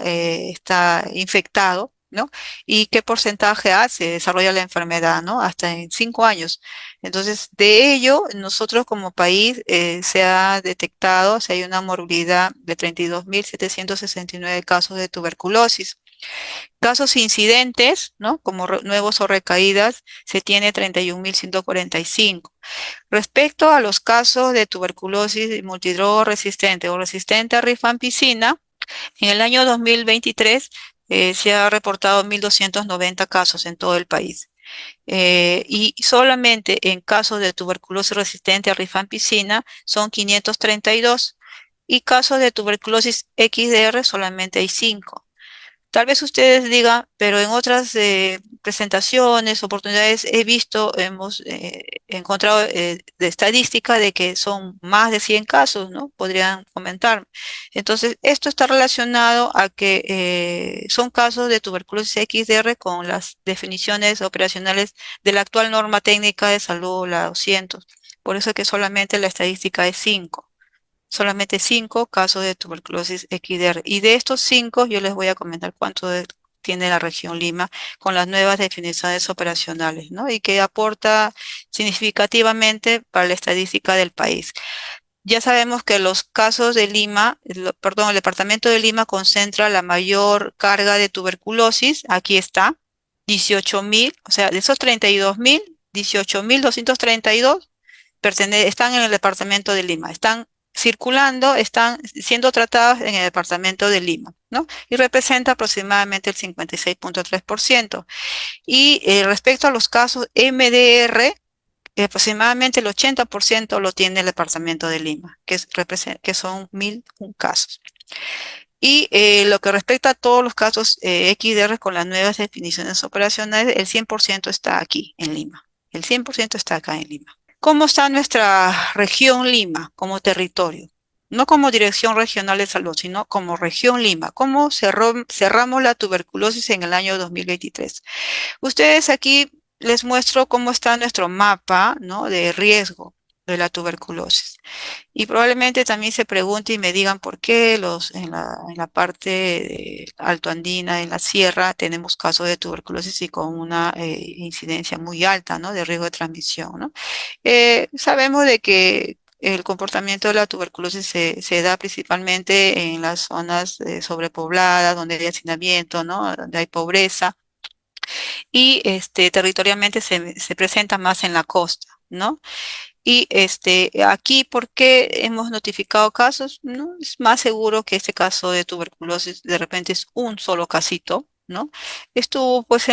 infectado? ¿no? Y qué porcentaje hace, desarrolla la enfermedad, ¿no? Hasta en 5 años. Entonces, de ello, nosotros como país se ha detectado, si hay una morbilidad de 32.769 casos de tuberculosis. Casos incidentes, ¿no? Como nuevos o recaídas, se tiene 31.145. Respecto a los casos de tuberculosis multidrogo resistente o resistente a rifampicina, en el año 2023 se ha reportado 1.290 casos en todo el país. Y solamente en casos de tuberculosis resistente a rifampicina son 532 y casos de tuberculosis XDR solamente hay 5. Tal vez ustedes digan, pero en otras presentaciones, oportunidades, he visto, hemos encontrado de estadística de que son más de 100 casos, ¿no? Podrían comentar. Entonces, esto está relacionado a que son casos de tuberculosis XDR con las definiciones operacionales de la actual norma técnica de salud, la 200. Por eso es que solamente la estadística es 5, solamente 5 casos de tuberculosis XDR. Y de estos 5, yo les voy a comentar tiene la región Lima con las nuevas definiciones operacionales, ¿no? Y que aporta significativamente para la estadística del país. Ya sabemos que los casos de Lima, perdón, el departamento de Lima concentra la mayor carga de tuberculosis. Aquí está, 18.000, o sea, de esos 32.000, 18.232 están en el departamento de Lima, están circulando, están siendo tratadas en el departamento de Lima, ¿no? Y representa aproximadamente el 56.3%. Y respecto a los casos MDR, aproximadamente el 80% lo tiene el departamento de Lima, que son 1.001 casos. Y lo que respecta a todos los casos XDR con las nuevas definiciones operacionales, el 100% está aquí en Lima. El 100% está acá en Lima. ¿Cómo está nuestra región Lima como territorio? No como Dirección Regional de Salud, sino como región Lima. ¿Cómo cerramos la tuberculosis en el año 2023? Ustedes aquí les muestro cómo está nuestro mapa, ¿no? De riesgo de la tuberculosis. Y probablemente también se pregunte y me digan por qué en la parte alto andina, en la sierra, tenemos casos de tuberculosis y con una incidencia muy alta, ¿no? De riesgo de transmisión, ¿no? Sabemos de que el comportamiento de la tuberculosis se da principalmente en las zonas sobrepobladas, donde hay hacinamiento, ¿no? Donde hay pobreza y territorialmente se presenta más en la costa, ¿no? Y aquí, ¿por qué hemos notificado casos? ¿No? Es más seguro que este caso de tuberculosis de repente es un solo casito, ¿no? Estuvo pues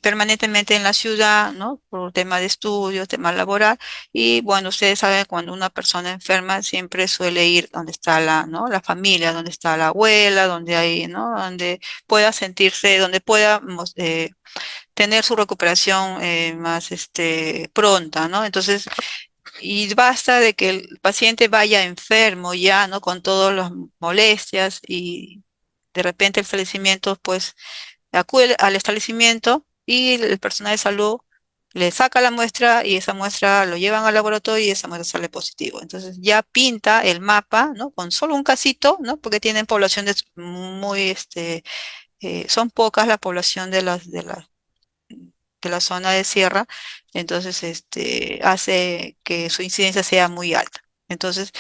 permanentemente en la ciudad, ¿no? Por tema de estudio, tema laboral. Y bueno, ustedes saben, cuando una persona enferma siempre suele ir donde está ¿no? La familia, donde está la abuela, donde hay, ¿no? Donde pueda sentirse, donde pueda tener su recuperación más pronta, ¿no? Entonces, y basta de que el paciente vaya enfermo ya, ¿no? Con todas las molestias y de repente el establecimiento, pues, acude al establecimiento y el personal de salud le saca la muestra y esa muestra lo llevan al laboratorio y esa muestra sale positivo. Entonces ya pinta el mapa, ¿no? Con solo un casito, ¿no? Porque tienen poblaciones muy, son pocas la población de la zona de sierra, entonces hace que su incidencia sea muy alta. Entonces,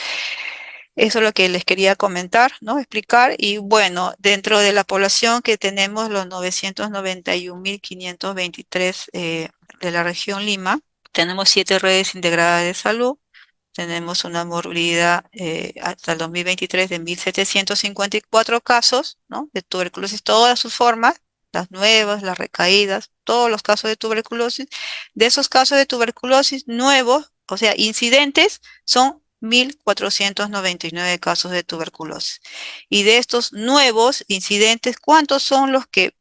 eso es lo que les quería comentar, ¿no? Explicar. Y bueno, dentro de la población que tenemos, los 991.523 de la región Lima, tenemos 7 redes integradas de salud. Tenemos una morbilidad hasta el 2023 de 1.754 casos, ¿no? De tuberculosis, todas sus formas, las nuevas, las recaídas, todos los casos de tuberculosis. De esos casos de tuberculosis nuevos, o sea, incidentes, son 1.499 casos de tuberculosis. Y de estos nuevos incidentes, ¿cuántos son los que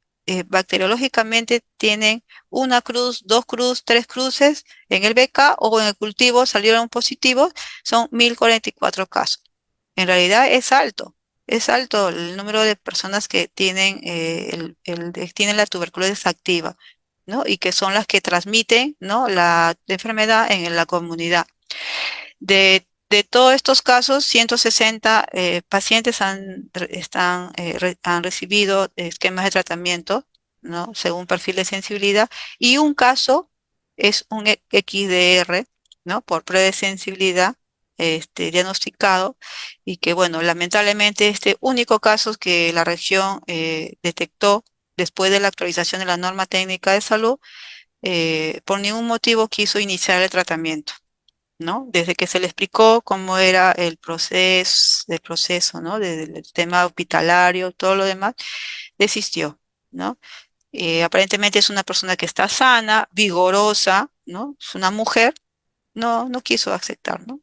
bacteriológicamente tienen una cruz, dos cruces, tres cruces en el BK o en el cultivo salieron positivos? Son 1.044 casos. En realidad es alto el número de personas que tienen, tienen la tuberculosis activa, ¿no? Y que son las que transmiten, ¿no? La enfermedad en la comunidad. De todos estos casos, 160 pacientes han recibido esquemas de tratamiento, ¿no? Según perfil de sensibilidad, y un caso es un XDR, ¿no? Por prueba de sensibilidad diagnosticado, y que, bueno, lamentablemente este único caso que la región detectó después de la actualización de la norma técnica de salud, por ningún motivo quiso iniciar el tratamiento. ¿No? Desde que se le explicó cómo era el proceso, ¿no? Del tema hospitalario, todo lo demás, desistió, ¿no? Aparentemente es una persona que está sana, vigorosa, ¿no? Es una mujer, no quiso aceptar, ¿no?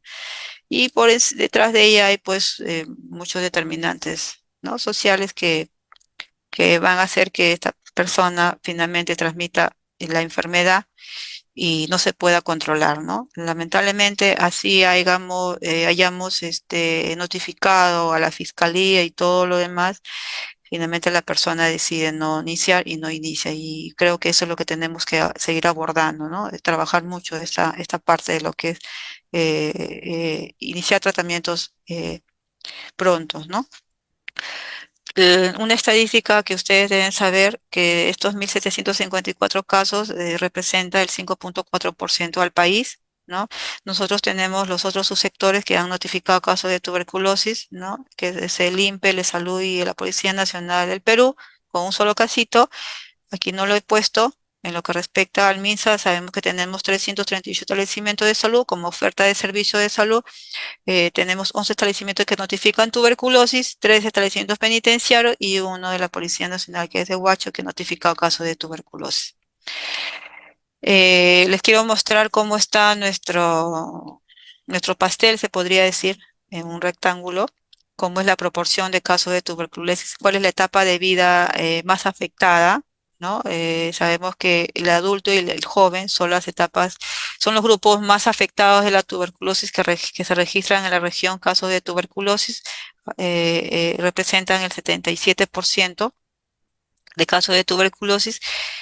Y detrás de ella hay pues muchos determinantes, ¿no? Sociales que van a hacer que esta persona finalmente transmita la enfermedad y no se pueda controlar, ¿no? Lamentablemente así hayamos notificado a la fiscalía y todo lo demás, finalmente la persona decide no iniciar y no inicia. Y creo que eso es lo que tenemos que seguir abordando, ¿no? Trabajar mucho esta parte de lo que es iniciar tratamientos prontos, ¿no? Una estadística que ustedes deben saber, que estos 1.754 casos representa el 5,4% al país, ¿no? Nosotros tenemos los otros subsectores que han notificado casos de tuberculosis, ¿no? Que es el INPE, el Salud y la Policía Nacional del Perú, con un solo casito. Aquí no lo he puesto. En lo que respecta al MINSA, sabemos que tenemos 338 establecimientos de salud como oferta de servicio de salud. Tenemos 11 establecimientos que notifican tuberculosis, 3 establecimientos penitenciarios y uno de la Policía Nacional, que es de Huacho, que notifica casos de tuberculosis. Les quiero mostrar cómo está nuestro pastel, se podría decir, en un rectángulo, cómo es la proporción de casos de tuberculosis, cuál es la etapa de vida más afectada, ¿no? Sabemos que el adulto y el joven son las etapas, son los grupos más afectados de la tuberculosis que se registran en la región. Casos de tuberculosis representan el 77% de casos de tuberculosis.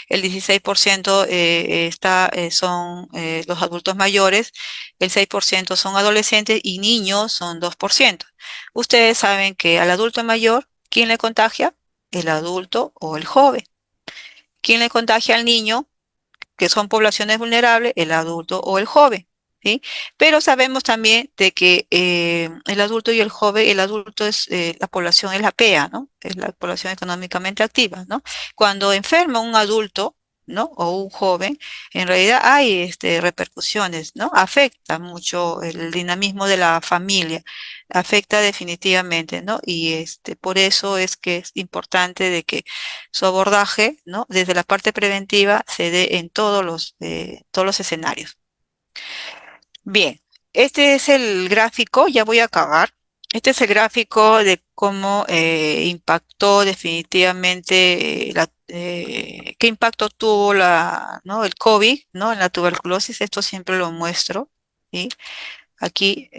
El 16% son los adultos mayores, el 6% son adolescentes y niños son 2%. Ustedes saben que al adulto mayor, ¿quién le contagia? El adulto o el joven. ¿Quién le contagia al niño? Que son poblaciones vulnerables, el adulto o el joven, ¿sí? Pero sabemos también de que el adulto y el joven, el adulto es la población, es la PEA, ¿no? Es la población económicamente activa, ¿no? Cuando enferma un adulto, ¿no? O un joven, en realidad hay repercusiones, ¿no? Afecta mucho el dinamismo de la familia, afecta definitivamente, ¿no? Y por eso es que es importante de que su abordaje, ¿no? Desde la parte preventiva se dé en todos los escenarios. Bien, este es el gráfico, ya voy a acabar. Este es el gráfico de cómo impactó definitivamente, qué impacto tuvo ¿no? el COVID, ¿no? En la tuberculosis. Esto siempre lo muestro, ¿sí? Aquí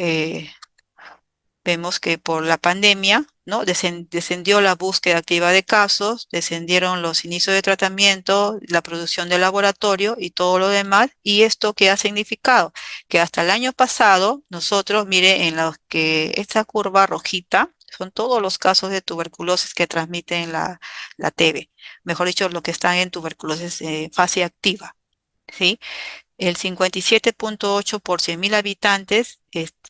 vemos que por la pandemia, ¿no? Descendió la búsqueda activa de casos, descendieron los inicios de tratamiento, la producción de laboratorio y todo lo demás. ¿Y esto qué ha significado? Que hasta el año pasado, nosotros, mire, en los que esta curva rojita son todos los casos de tuberculosis que transmiten la TB, mejor dicho, los que están en tuberculosis fase activa, ¿sí? El 57,8 por 100.000 habitantes,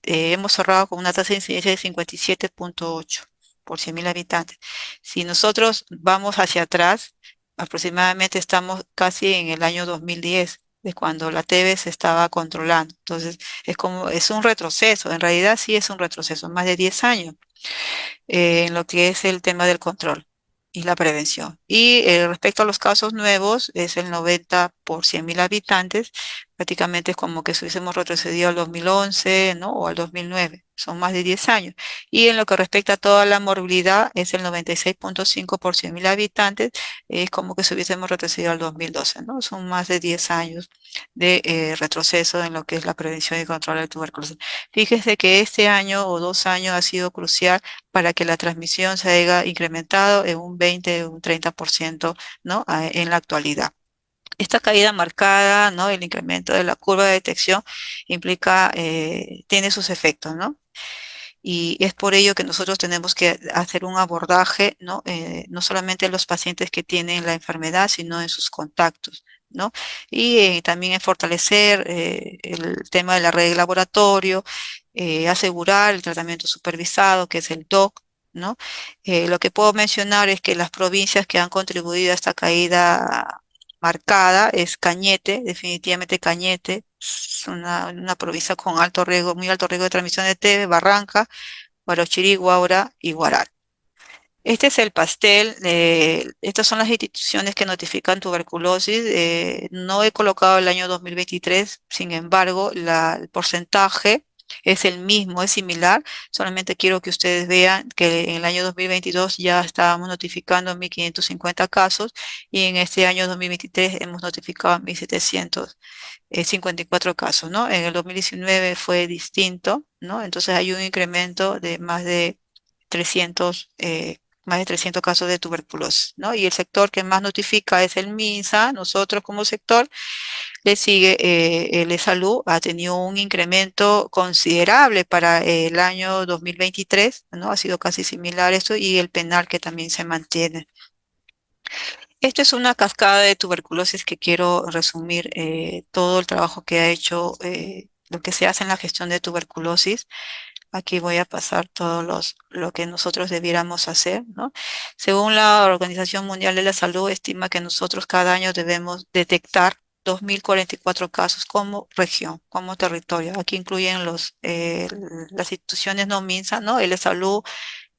hemos cerrado con una tasa de incidencia de 57,8 por 100.000 habitantes. Si nosotros vamos hacia atrás, aproximadamente estamos casi en el año 2010, de cuando la TB se estaba controlando. Entonces, es un retroceso, en realidad sí es un retroceso, más de 10 años en lo que es el tema del control y la prevención. Y respecto a los casos nuevos, es el 90 por 100.000 habitantes, prácticamente es como que si hubiésemos retrocedido al 2011, ¿no? O al 2009, son más de 10 años. Y en lo que respecta a toda la morbilidad, es el 96,5 por 100.000 habitantes, es como que si hubiésemos retrocedido al 2012, ¿no? Son más de 10 años de retroceso en lo que es la prevención y control de tuberculosis. Fíjese que este año o 2 años ha sido crucial para que la transmisión se haya incrementado en un 20, un 30%, ¿no? En la actualidad. Esta caída marcada, ¿no? El incremento de la curva de detección implica, tiene sus efectos, ¿no? Y es por ello que nosotros tenemos que hacer un abordaje, ¿no? No solamente en los pacientes que tienen la enfermedad, sino en sus contactos, ¿no? Y también en fortalecer el tema de la red de laboratorio, asegurar el tratamiento supervisado, que es el DOC, ¿no? Lo que puedo mencionar es que las provincias que han contribuido a esta caída marcada es Cañete, definitivamente Cañete, es una provincia con alto riesgo, muy alto riesgo de transmisión de TB, Barranca, Guarochirí, Guaura y Guaral. Este es el pastel. Estas son las instituciones que notifican tuberculosis. No he colocado el año 2023, sin embargo, el porcentaje es el mismo, es similar. Solamente quiero que ustedes vean que en el año 2022 ya estábamos notificando 1.550 casos y en este año 2023 hemos notificado 1.754 casos, ¿no? En el 2019 fue distinto, ¿no? Entonces hay un incremento de más de 300 casos de tuberculosis, ¿no? Y el sector que más notifica es el MINSA. Nosotros como sector le sigue el de salud, ha tenido un incremento considerable para el año 2023, ¿no? Ha sido casi similar esto y el penal que también se mantiene. Esto es una cascada de tuberculosis que quiero resumir todo el trabajo que ha hecho, lo que se hace en la gestión de tuberculosis. Aquí voy a pasar lo que nosotros debiéramos hacer, ¿no? Según la Organización Mundial de la Salud, estima que nosotros cada año debemos detectar 2.044 casos como región, como territorio. Aquí incluyen las instituciones no MINSA, ¿no? El de salud,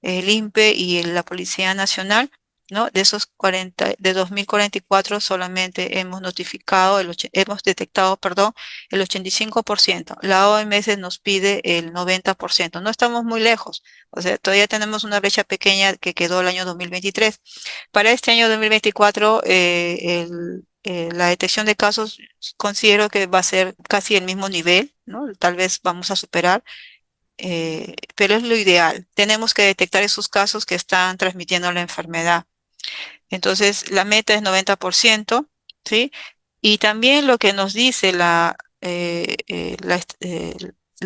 el INPE y la Policía Nacional, ¿no? De esos 40, de 2044 solamente hemos notificado, hemos detectado, perdón, el 85%. La OMS nos pide el 90%. No estamos muy lejos. O sea, todavía tenemos una brecha pequeña que quedó el año 2023. Para este año 2024, la detección de casos considero que va a ser casi el mismo nivel, ¿no? Tal vez vamos a superar, pero es lo ideal. Tenemos que detectar esos casos que están transmitiendo la enfermedad. Entonces, la meta es 90%, ¿sí? Y también lo que nos dice el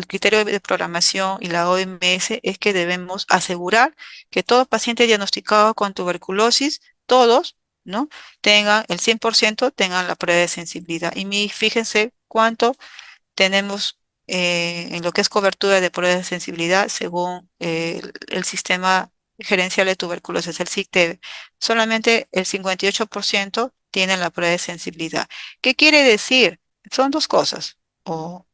criterio de programación y la OMS es que debemos asegurar que todo paciente diagnosticado con tuberculosis, todos, ¿no? Tengan el 100%, tengan la prueba de sensibilidad. Fíjense cuánto tenemos en lo que es cobertura de pruebas de sensibilidad según el sistema gerencial de tuberculosis, el SIGTEB. Solamente el 58% tienen la prueba de sensibilidad. ¿Qué quiere decir? Son dos cosas. O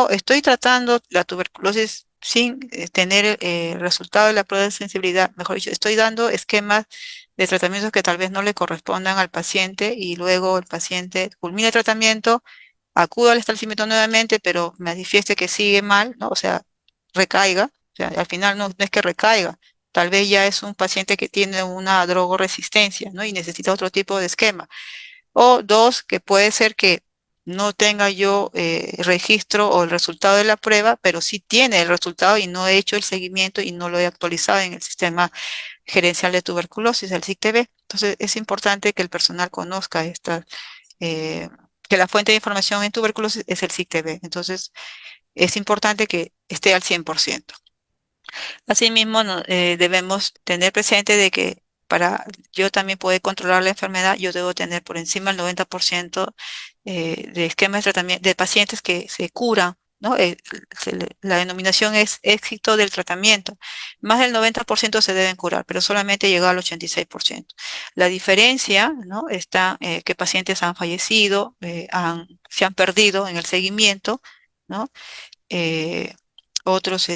estoy tratando la tuberculosis sin tener el resultado de la prueba de sensibilidad, mejor dicho, estoy dando esquemas de tratamientos que tal vez no le correspondan al paciente y luego el paciente culmina el tratamiento, acudo al establecimiento nuevamente, pero manifieste que sigue mal, ¿no? O sea, recaiga. O sea, al final no es que recaiga. Tal vez ya es un paciente que tiene una drogoresistencia, ¿no? Y necesita otro tipo de esquema. O dos, que puede ser que no tenga yo registro o el resultado de la prueba, pero sí tiene el resultado y no he hecho el seguimiento y no lo he actualizado en el sistema gerencial de tuberculosis, el SIGTB. Entonces, es importante que el personal conozca eh, que la fuente de información en tuberculosis es el SIGTB. Entonces, es importante que esté al 100%. Asimismo, debemos tener presente de que para yo también poder controlar la enfermedad, yo debo tener por encima del 90% de esquemas de tratamiento de pacientes que se curan, ¿no? La denominación es éxito del tratamiento. Más del 90% se deben curar, pero solamente llega al 86%. La diferencia, ¿no? Está que pacientes han fallecido, se han perdido en el seguimiento, ¿no? eh, Otros,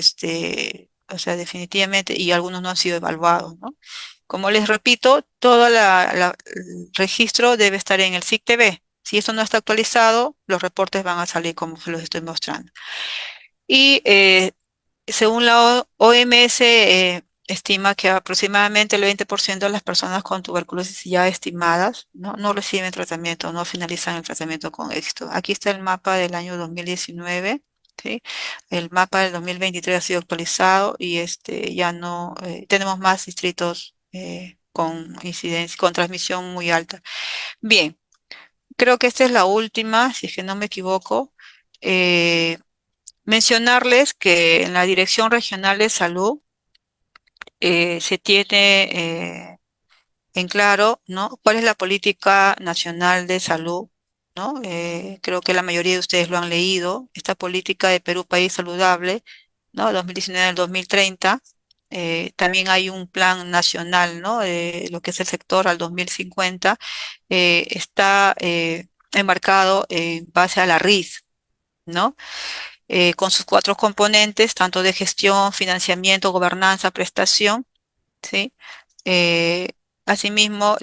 o sea, definitivamente, y algunos no han sido evaluados, ¿no? Como les repito, todo el registro debe estar en el SIGTB. Si esto no está actualizado, los reportes van a salir como se los estoy mostrando. Y según la OMS, estima que aproximadamente el 20% de las personas con tuberculosis ya estimadas no reciben tratamiento, no finalizan el tratamiento con éxito. Aquí está el mapa del año 2019, ¿sí? El mapa del 2023 ha sido actualizado y ya no tenemos más distritos con incidencia, con transmisión muy alta. Bien. creo que esta es la última, si es que no me equivoco. Eh, Mencionarles que en la Dirección Regional de Salud se tiene en claro, ¿no? ¿Cuál es la política nacional de salud? ¿No? Creo que la mayoría de ustedes lo han leído, esta política de Perú País Saludable, ¿no? 2019 al 2030. También hay un plan nacional, ¿no? Lo que es el sector al 2050, está enmarcado en base a la RIS, ¿no? Con sus cuatro componentes, tanto de gestión, financiamiento, gobernanza, prestación, ¿sí? Eh, Asimismo,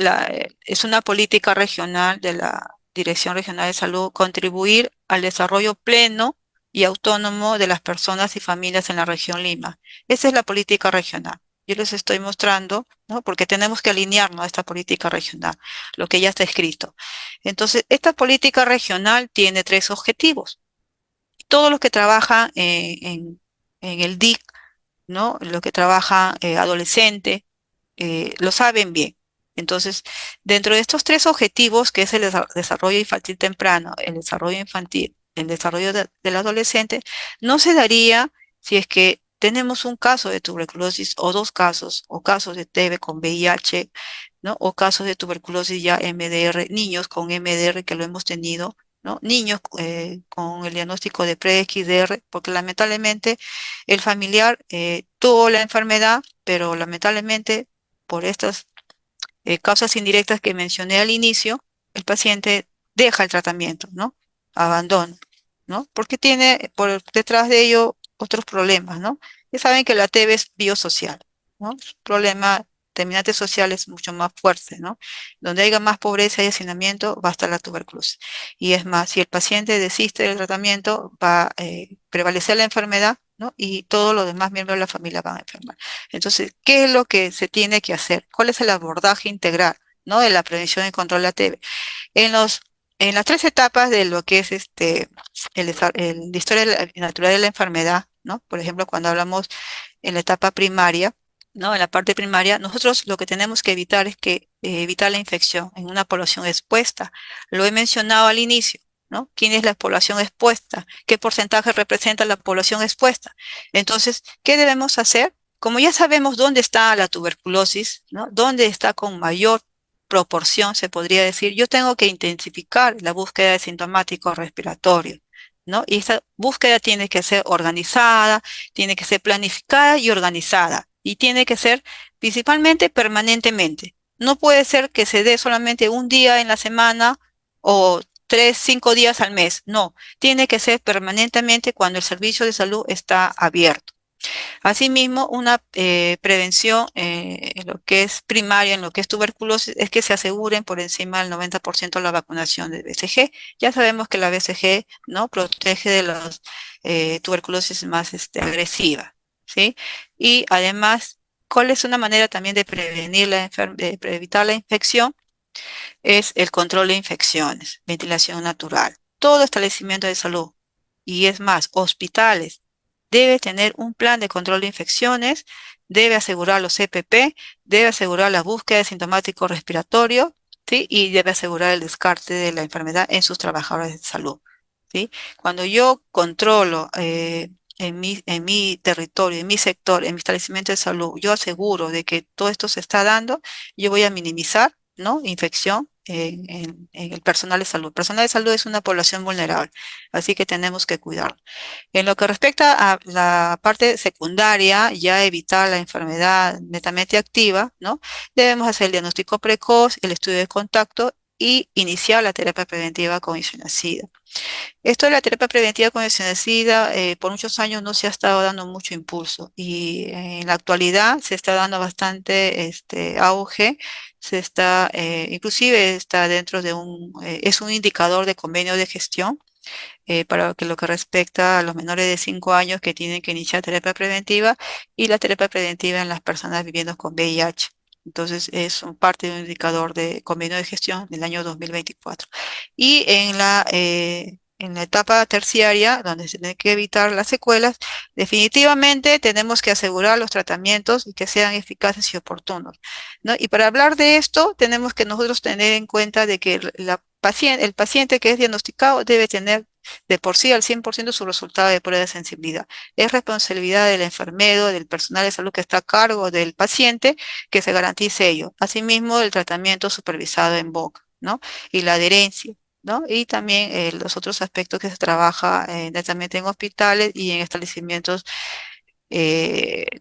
es una política regional de la Dirección Regional de Salud contribuir al desarrollo pleno y autónomo de las personas y familias en la región Lima. Esa es la política regional. Yo les estoy mostrando, ¿no? Porque tenemos que alinearnos a esta política regional, lo que ya está escrito. Entonces, esta política regional tiene tres objetivos. Todos los que trabajan en el DIC, ¿no? Los que trabajan adolescente, lo saben bien. Entonces, dentro de estos tres objetivos, que es el desarrollo infantil temprano, el desarrollo infantil, el desarrollo del adolescente, no se daría si es que tenemos un caso de tuberculosis o dos casos, o casos de TB con VIH, ¿no? O casos de tuberculosis ya MDR, niños con MDR que lo hemos tenido, ¿no? Niños con el diagnóstico de pre-XDR, porque lamentablemente el familiar tuvo la enfermedad, pero lamentablemente por estas causas indirectas que mencioné al inicio, el paciente deja el tratamiento, ¿no? Abandona, ¿no? Porque tiene por detrás de ello otros problemas, ¿no? Ya saben que la TB es biosocial, ¿no? Es un problema determinante social es mucho más fuerte, ¿no? Donde haya más pobreza y hacinamiento, va a estar la tuberculosis. Y es más, si el paciente desiste del tratamiento, va a prevalecer la enfermedad, ¿no? Y todos los demás miembros de la familia van a enfermar. Entonces, ¿qué es lo que se tiene que hacer? ¿Cuál es el abordaje integral, ¿no? De la prevención y control de la TB? En en las tres etapas de lo que es la historia natural de la enfermedad, ¿no? Por ejemplo, cuando hablamos en la etapa primaria, ¿no? En la parte primaria, nosotros lo que tenemos que evitar es que evitar la infección en una población expuesta. Lo he mencionado al inicio, ¿no? ¿Quién es la población expuesta? ¿Qué porcentaje representa la población expuesta? Entonces, ¿qué debemos hacer? Como ya sabemos dónde está la tuberculosis, ¿no? Dónde está con mayor proporción, se podría decir, yo tengo que intensificar la búsqueda de sintomáticos respiratorios, ¿no? Y esa búsqueda tiene que ser organizada, tiene que ser planificada y organizada, y tiene que ser principalmente permanentemente. No puede ser que se dé solamente un día en la semana o 3, 5 días al mes, no, tiene que ser permanentemente cuando el servicio de salud está abierto. Asimismo, una prevención en lo que es primaria, en lo que es tuberculosis, es que se aseguren por encima del 90% la vacunación de BCG. Ya sabemos que la BCG, ¿no? Protege de la tuberculosis más agresiva, ¿sí? Y además, ¿cuál es una manera también de prevenir de evitar la infección? Es el control de infecciones, ventilación natural. Todo establecimiento de salud, y es más, hospitales, debe tener un plan de control de infecciones, debe asegurar los CPP, debe asegurar la búsqueda de sintomático respiratorio, ¿sí? Y debe asegurar el descarte de la enfermedad en sus trabajadores de salud, ¿sí? Cuando yo controlo en mi territorio, en mi sector, en mi establecimiento de salud, yo aseguro de que todo esto se está dando, yo voy a minimizar, ¿no? Infección en el personal de salud. El personal de salud es una población vulnerable, así que tenemos que cuidarlo. En lo que respecta a la parte secundaria, ya evitar la enfermedad netamente activa, ¿no? Debemos hacer el diagnóstico precoz, el estudio de contacto y iniciar la terapia preventiva con isoniazida. Esto de la terapia preventiva con isoniazida por muchos años no se ha estado dando mucho impulso y en la actualidad se está dando bastante auge, inclusive está dentro de es un indicador de convenio de gestión para que lo que respecta a los menores de 5 años que tienen que iniciar terapia preventiva y la terapia preventiva en las personas viviendo con VIH. Entonces, es parte de un indicador de convenio de gestión del año 2024. Y en la etapa terciaria, donde se tiene que evitar las secuelas, definitivamente tenemos que asegurar los tratamientos y que sean eficaces y oportunos, ¿no? Y para hablar de esto, tenemos que nosotros tener en cuenta de que el paciente que es diagnosticado debe tener de por sí al 100% su resultado de prueba de sensibilidad. Es responsabilidad del enfermero, del personal de salud que está a cargo del paciente, que se garantice ello. Asimismo, el tratamiento supervisado en boca, ¿no? Y la adherencia, ¿no? Y también los otros aspectos que se trabaja netamente en hospitales y en establecimientos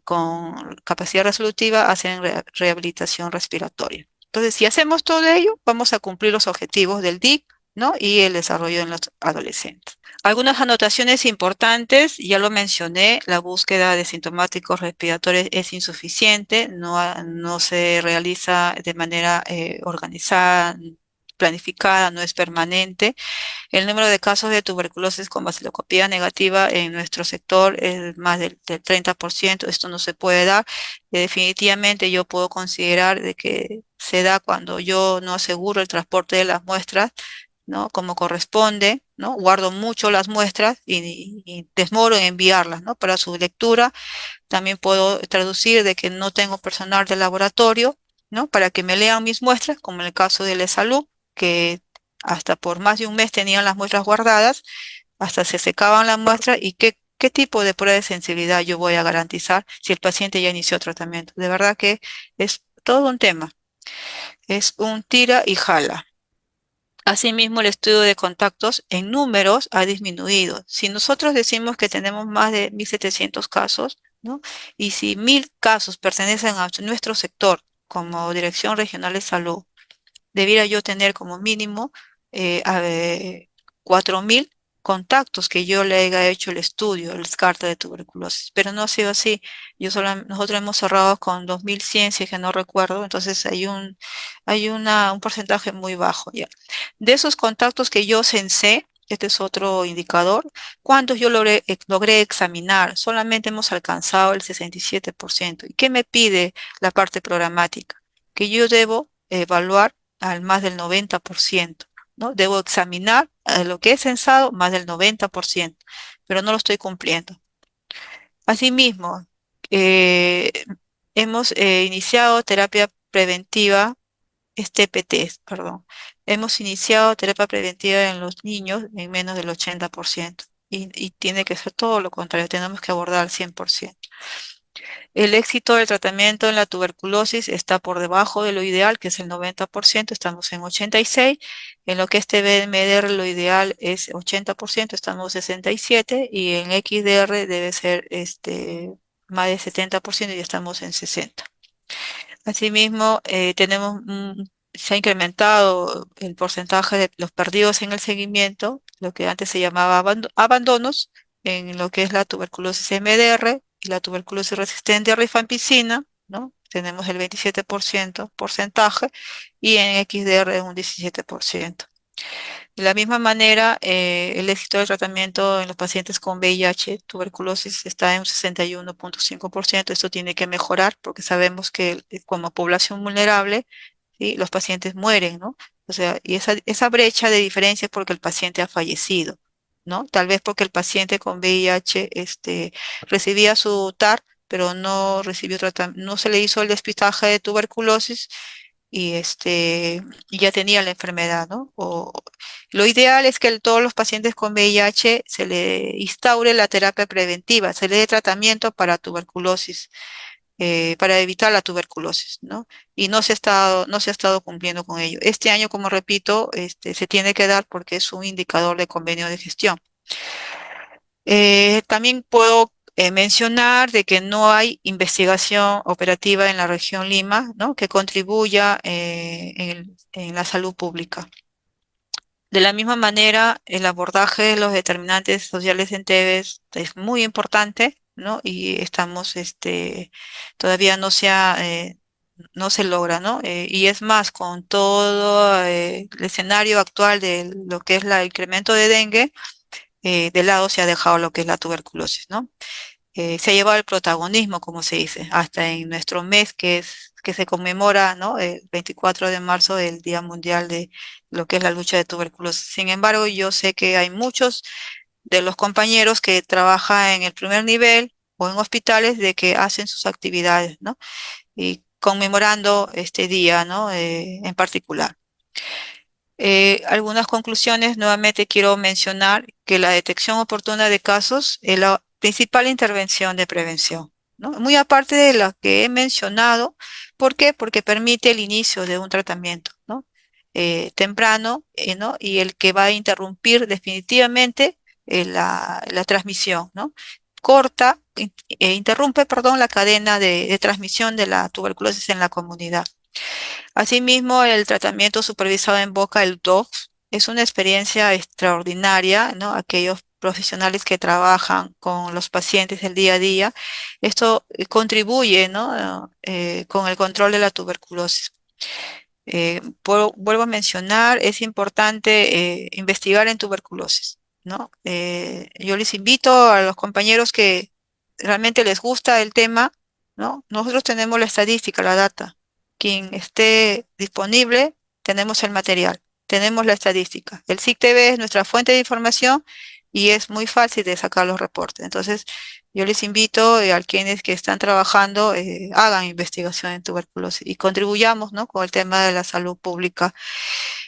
con capacidad resolutiva hacen rehabilitación respiratoria. Entonces, si hacemos todo ello, vamos a cumplir los objetivos del DIC, ¿no? Y el desarrollo en los adolescentes. Algunas anotaciones importantes, ya lo mencioné, la búsqueda de sintomáticos respiratorios es insuficiente, no se realiza de manera organizada, planificada, no es permanente. El número de casos de tuberculosis con baciloscopía negativa en nuestro sector es más del 30%. Esto no se puede dar. Definitivamente yo puedo considerar de que se da cuando yo no aseguro el transporte de las muestras, ¿no? Como corresponde, ¿no? Guardo mucho las muestras y demoro en enviarlas, ¿no? Para su lectura. También puedo traducir de que no tengo personal de laboratorio, ¿no? Para que me lean mis muestras, como en el caso de la salud, que hasta por más de un mes tenían las muestras guardadas, hasta se secaban las muestras y qué tipo de prueba de sensibilidad yo voy a garantizar si el paciente ya inició tratamiento. De verdad que es todo un tema, es un tira y jala. Asimismo, el estudio de contactos en números ha disminuido. Si nosotros decimos que tenemos más de 1.700 casos, ¿no? Y si 1.000 casos pertenecen a nuestro sector como Dirección Regional de Salud, debiera yo tener como mínimo 4.000 contactos que yo le haya hecho el estudio, el descarte de tuberculosis, pero no ha sido así. Nosotros hemos cerrado con 2.100, si es que no recuerdo, entonces hay un porcentaje muy bajo ya. De esos contactos que yo censé, este es otro indicador, ¿cuántos yo logré examinar? Solamente hemos alcanzado el 67%. ¿Y qué me pide la parte programática? Que yo debo evaluar al más del 90%, ¿no? Debo examinar lo que he censado más del 90%, pero no lo estoy cumpliendo. Asimismo, eh, hemos iniciado terapia preventiva, TPT, perdón. Hemos iniciado terapia preventiva en los niños en menos del 80%. Y tiene que ser todo lo contrario, tenemos que abordar al 100%. El éxito del tratamiento en la tuberculosis está por debajo de lo ideal, que es el 90%, estamos en 86%. En lo que es TBMDR lo ideal es 80%, estamos en 67%, y en XDR debe ser más de 70% y estamos en 60%. Asimismo, se ha incrementado el porcentaje de los perdidos en el seguimiento, lo que antes se llamaba abandonos, en lo que es la tuberculosis MDR y la tuberculosis resistente a rifampicina, ¿no? Tenemos el 27% porcentaje y en XDR un 17%. De la misma manera, el éxito del tratamiento en los pacientes con VIH, tuberculosis, está en un 61.5%. Esto tiene que mejorar porque sabemos que como población vulnerable, ¿sí? Los pacientes mueren, ¿no? O sea, y esa brecha de diferencia es porque el paciente ha fallecido, ¿no? Tal vez porque el paciente con VIH recibía su TAR, pero no recibió tratamiento, no se le hizo el despistaje de tuberculosis y ya tenía la enfermedad, ¿no? Lo ideal es que todos los pacientes con VIH se le instaure la terapia preventiva, se le dé tratamiento para tuberculosis, para evitar la tuberculosis, ¿no? Y no se ha estado cumpliendo con ello. Este año, como repito, se tiene que dar porque es un indicador de convenio de gestión. También puedo mencionar de que no hay investigación operativa en la región Lima, ¿no? Que contribuya en la salud pública. De la misma manera, el abordaje de los determinantes sociales en TVs es muy importante, ¿no? Y todavía no se logra, ¿no? Y es más, con todo el escenario actual de lo que es el incremento de dengue, de lado se ha dejado lo que es la tuberculosis, ¿no? Se ha llevado el protagonismo, como se dice, hasta en nuestro mes, que es que se conmemora, ¿no? El 24 de marzo, el Día Mundial de lo que es la lucha de tuberculosis. Sin embargo, yo sé que hay muchos de los compañeros que trabajan en el primer nivel o en hospitales de que hacen sus actividades, ¿no? Y conmemorando este día, ¿no? En particular. Algunas conclusiones, nuevamente quiero mencionar que la detección oportuna de casos es la principal intervención de prevención, ¿no? Muy aparte de la que he mencionado, ¿por qué? Porque permite el inicio de un tratamiento, ¿no? Temprano, ¿no? Y el que va a interrumpir definitivamente la transmisión, ¿no? Interrumpe, perdón, la cadena de transmisión de la tuberculosis en la comunidad. Asimismo, el tratamiento supervisado en boca, el DOX, es una experiencia extraordinaria, ¿no? Aquellos profesionales que trabajan con los pacientes el día a día, esto contribuye, ¿no? Con el control de la tuberculosis. Vuelvo a mencionar, es importante investigar en tuberculosis, ¿no? Yo les invito a los compañeros que realmente les gusta el tema, ¿no? Nosotros tenemos la estadística, la data. Quien esté disponible, tenemos el material, tenemos la estadística. El SIC-TV es nuestra fuente de información y es muy fácil de sacar los reportes. Entonces, yo les invito a quienes que están trabajando, hagan investigación en tuberculosis y contribuyamos, ¿no? Con el tema de la salud pública.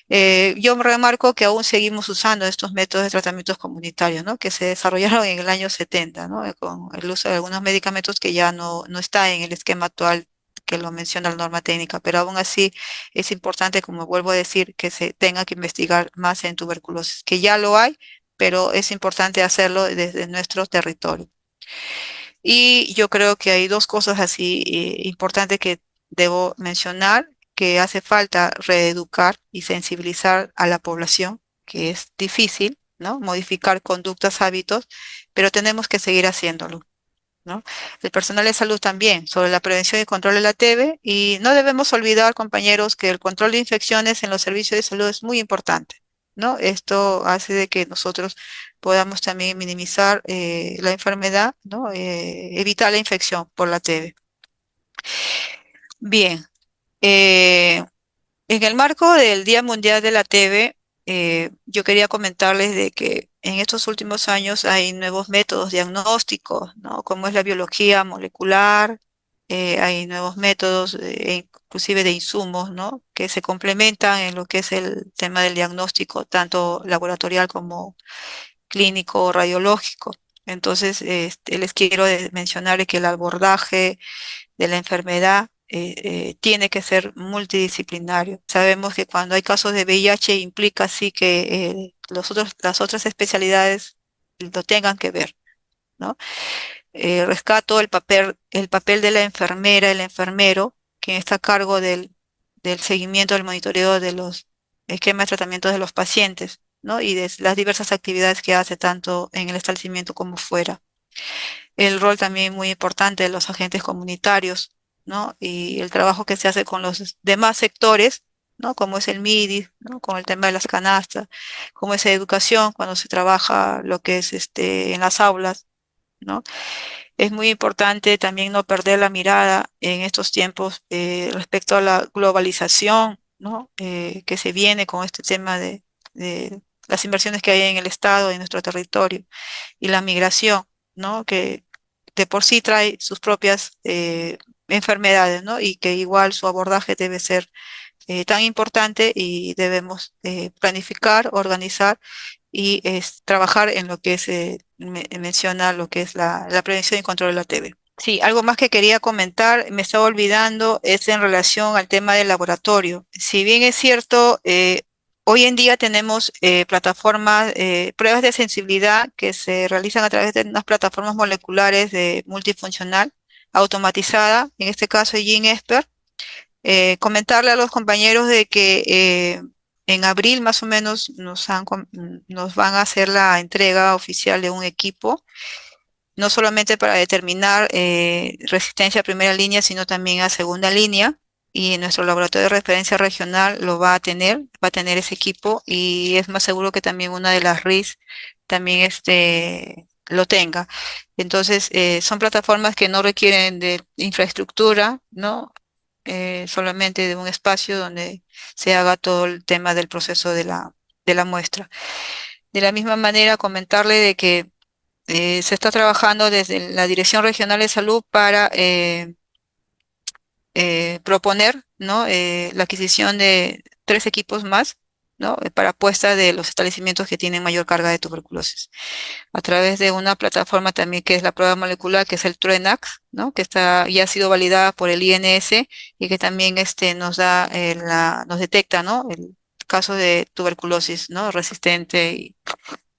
Yo remarco que aún seguimos usando estos métodos de tratamientos comunitarios, ¿no? Que se desarrollaron en el año 70, ¿no? Con el uso de algunos medicamentos que ya no está en el esquema actual que lo menciona la norma técnica, pero aún así es importante, como vuelvo a decir, que se tenga que investigar más en tuberculosis, que ya lo hay, pero es importante hacerlo desde nuestro territorio. Y yo creo que hay dos cosas así importantes que debo mencionar, que hace falta reeducar y sensibilizar a la población, que es difícil, ¿no? Modificar conductas, hábitos, pero tenemos que seguir haciéndolo, ¿no? El personal de salud también, sobre la prevención y control de la TB, y no debemos olvidar, compañeros, que el control de infecciones en los servicios de salud es muy importante, ¿no? Esto hace de que nosotros podamos también minimizar la enfermedad, ¿no? Evitar la infección por la TB. Bien, eh, en el marco del Día Mundial de la TB, yo quería comentarles de que en estos últimos años hay nuevos métodos diagnósticos, ¿no? Como es la biología molecular, hay nuevos métodos, inclusive de insumos, ¿no? Que se complementan en lo que es el tema del diagnóstico, tanto laboratorial como clínico o radiológico. Entonces, les quiero mencionar que el abordaje de la enfermedad tiene que ser multidisciplinario. Sabemos que cuando hay casos de VIH implica sí que las otras especialidades lo tengan que ver, ¿no? Rescato el papel de la enfermera, el enfermero, quien está a cargo del seguimiento, del monitoreo de los esquemas de tratamiento de los pacientes, ¿no? Y de las diversas actividades que hace tanto en el establecimiento como fuera. El rol también muy importante de los agentes comunitarios, ¿no? Y el trabajo que se hace con los demás sectores, ¿no? Como es el MIDI, ¿no? Con el tema de las canastas, como es educación, cuando se trabaja lo que es en las aulas, ¿no? Es muy importante también no perder la mirada en estos tiempos respecto a la globalización, ¿no? Que se viene con este tema de las inversiones que hay en el Estado, en nuestro territorio, y la migración, ¿no? Que de por sí trae sus propias enfermedades, ¿no? Y que igual su abordaje debe ser tan importante y debemos planificar, organizar y trabajar en lo que menciona lo que es la prevención y control de la TB. Sí, algo más que quería comentar, me estaba olvidando, es en relación al tema del laboratorio. Si bien es cierto, hoy en día tenemos plataformas, pruebas de sensibilidad que se realizan a través de unas plataformas moleculares de multifuncional automatizada, en este caso GeneXpert. Comentarle a los compañeros de que en abril más o menos nos van a hacer la entrega oficial de un equipo, no solamente para determinar resistencia a primera línea, sino también a segunda línea. Y nuestro laboratorio de referencia regional lo va a tener ese equipo y es más seguro que también una de las RIS también lo tenga. Entonces, son plataformas que no requieren de infraestructura, ¿no? solamente de un espacio donde se haga todo el tema del proceso de la muestra. De la misma manera, comentarle de que se está trabajando desde la Dirección Regional de Salud para proponer, ¿no? La adquisición de 3 equipos más, ¿no? Para puesta de los establecimientos que tienen mayor carga de tuberculosis, a través de una plataforma también que es la prueba molecular, que es el TrueNAX, ¿no? Que ya ha sido validada por el INS y que también nos da, nos detecta, ¿no? El caso de tuberculosis, ¿no? Resistente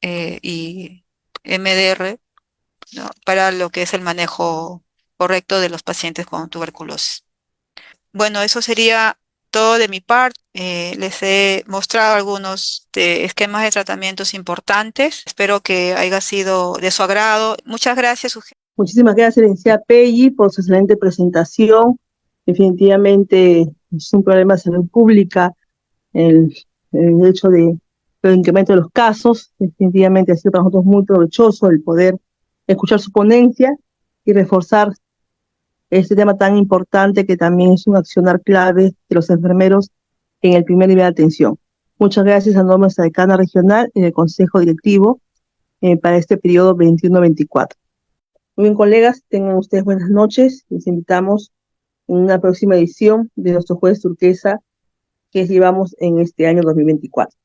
y MDR, ¿no? Para lo que es el manejo correcto de los pacientes con tuberculosis. Bueno, eso sería todo de mi parte. Les he mostrado algunos esquemas de tratamientos importantes. Espero que haya sido de su agrado. Muchas gracias. Muchísimas gracias, licenciada Pelli, por su excelente presentación. Definitivamente es un problema de salud pública el, el hecho de el incremento de los casos. Definitivamente ha sido para nosotros muy provechoso el poder escuchar su ponencia y reforzar este tema tan importante que también es un accionar clave de los enfermeros en el primer nivel de atención. Muchas gracias a nombre de nuestra decana regional y del Consejo Directivo para este periodo 21-24. Muy bien, colegas, tengan ustedes buenas noches. Les invitamos en una próxima edición de nuestro Jueves Turquesa que llevamos en este año 2024.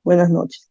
Buenas noches.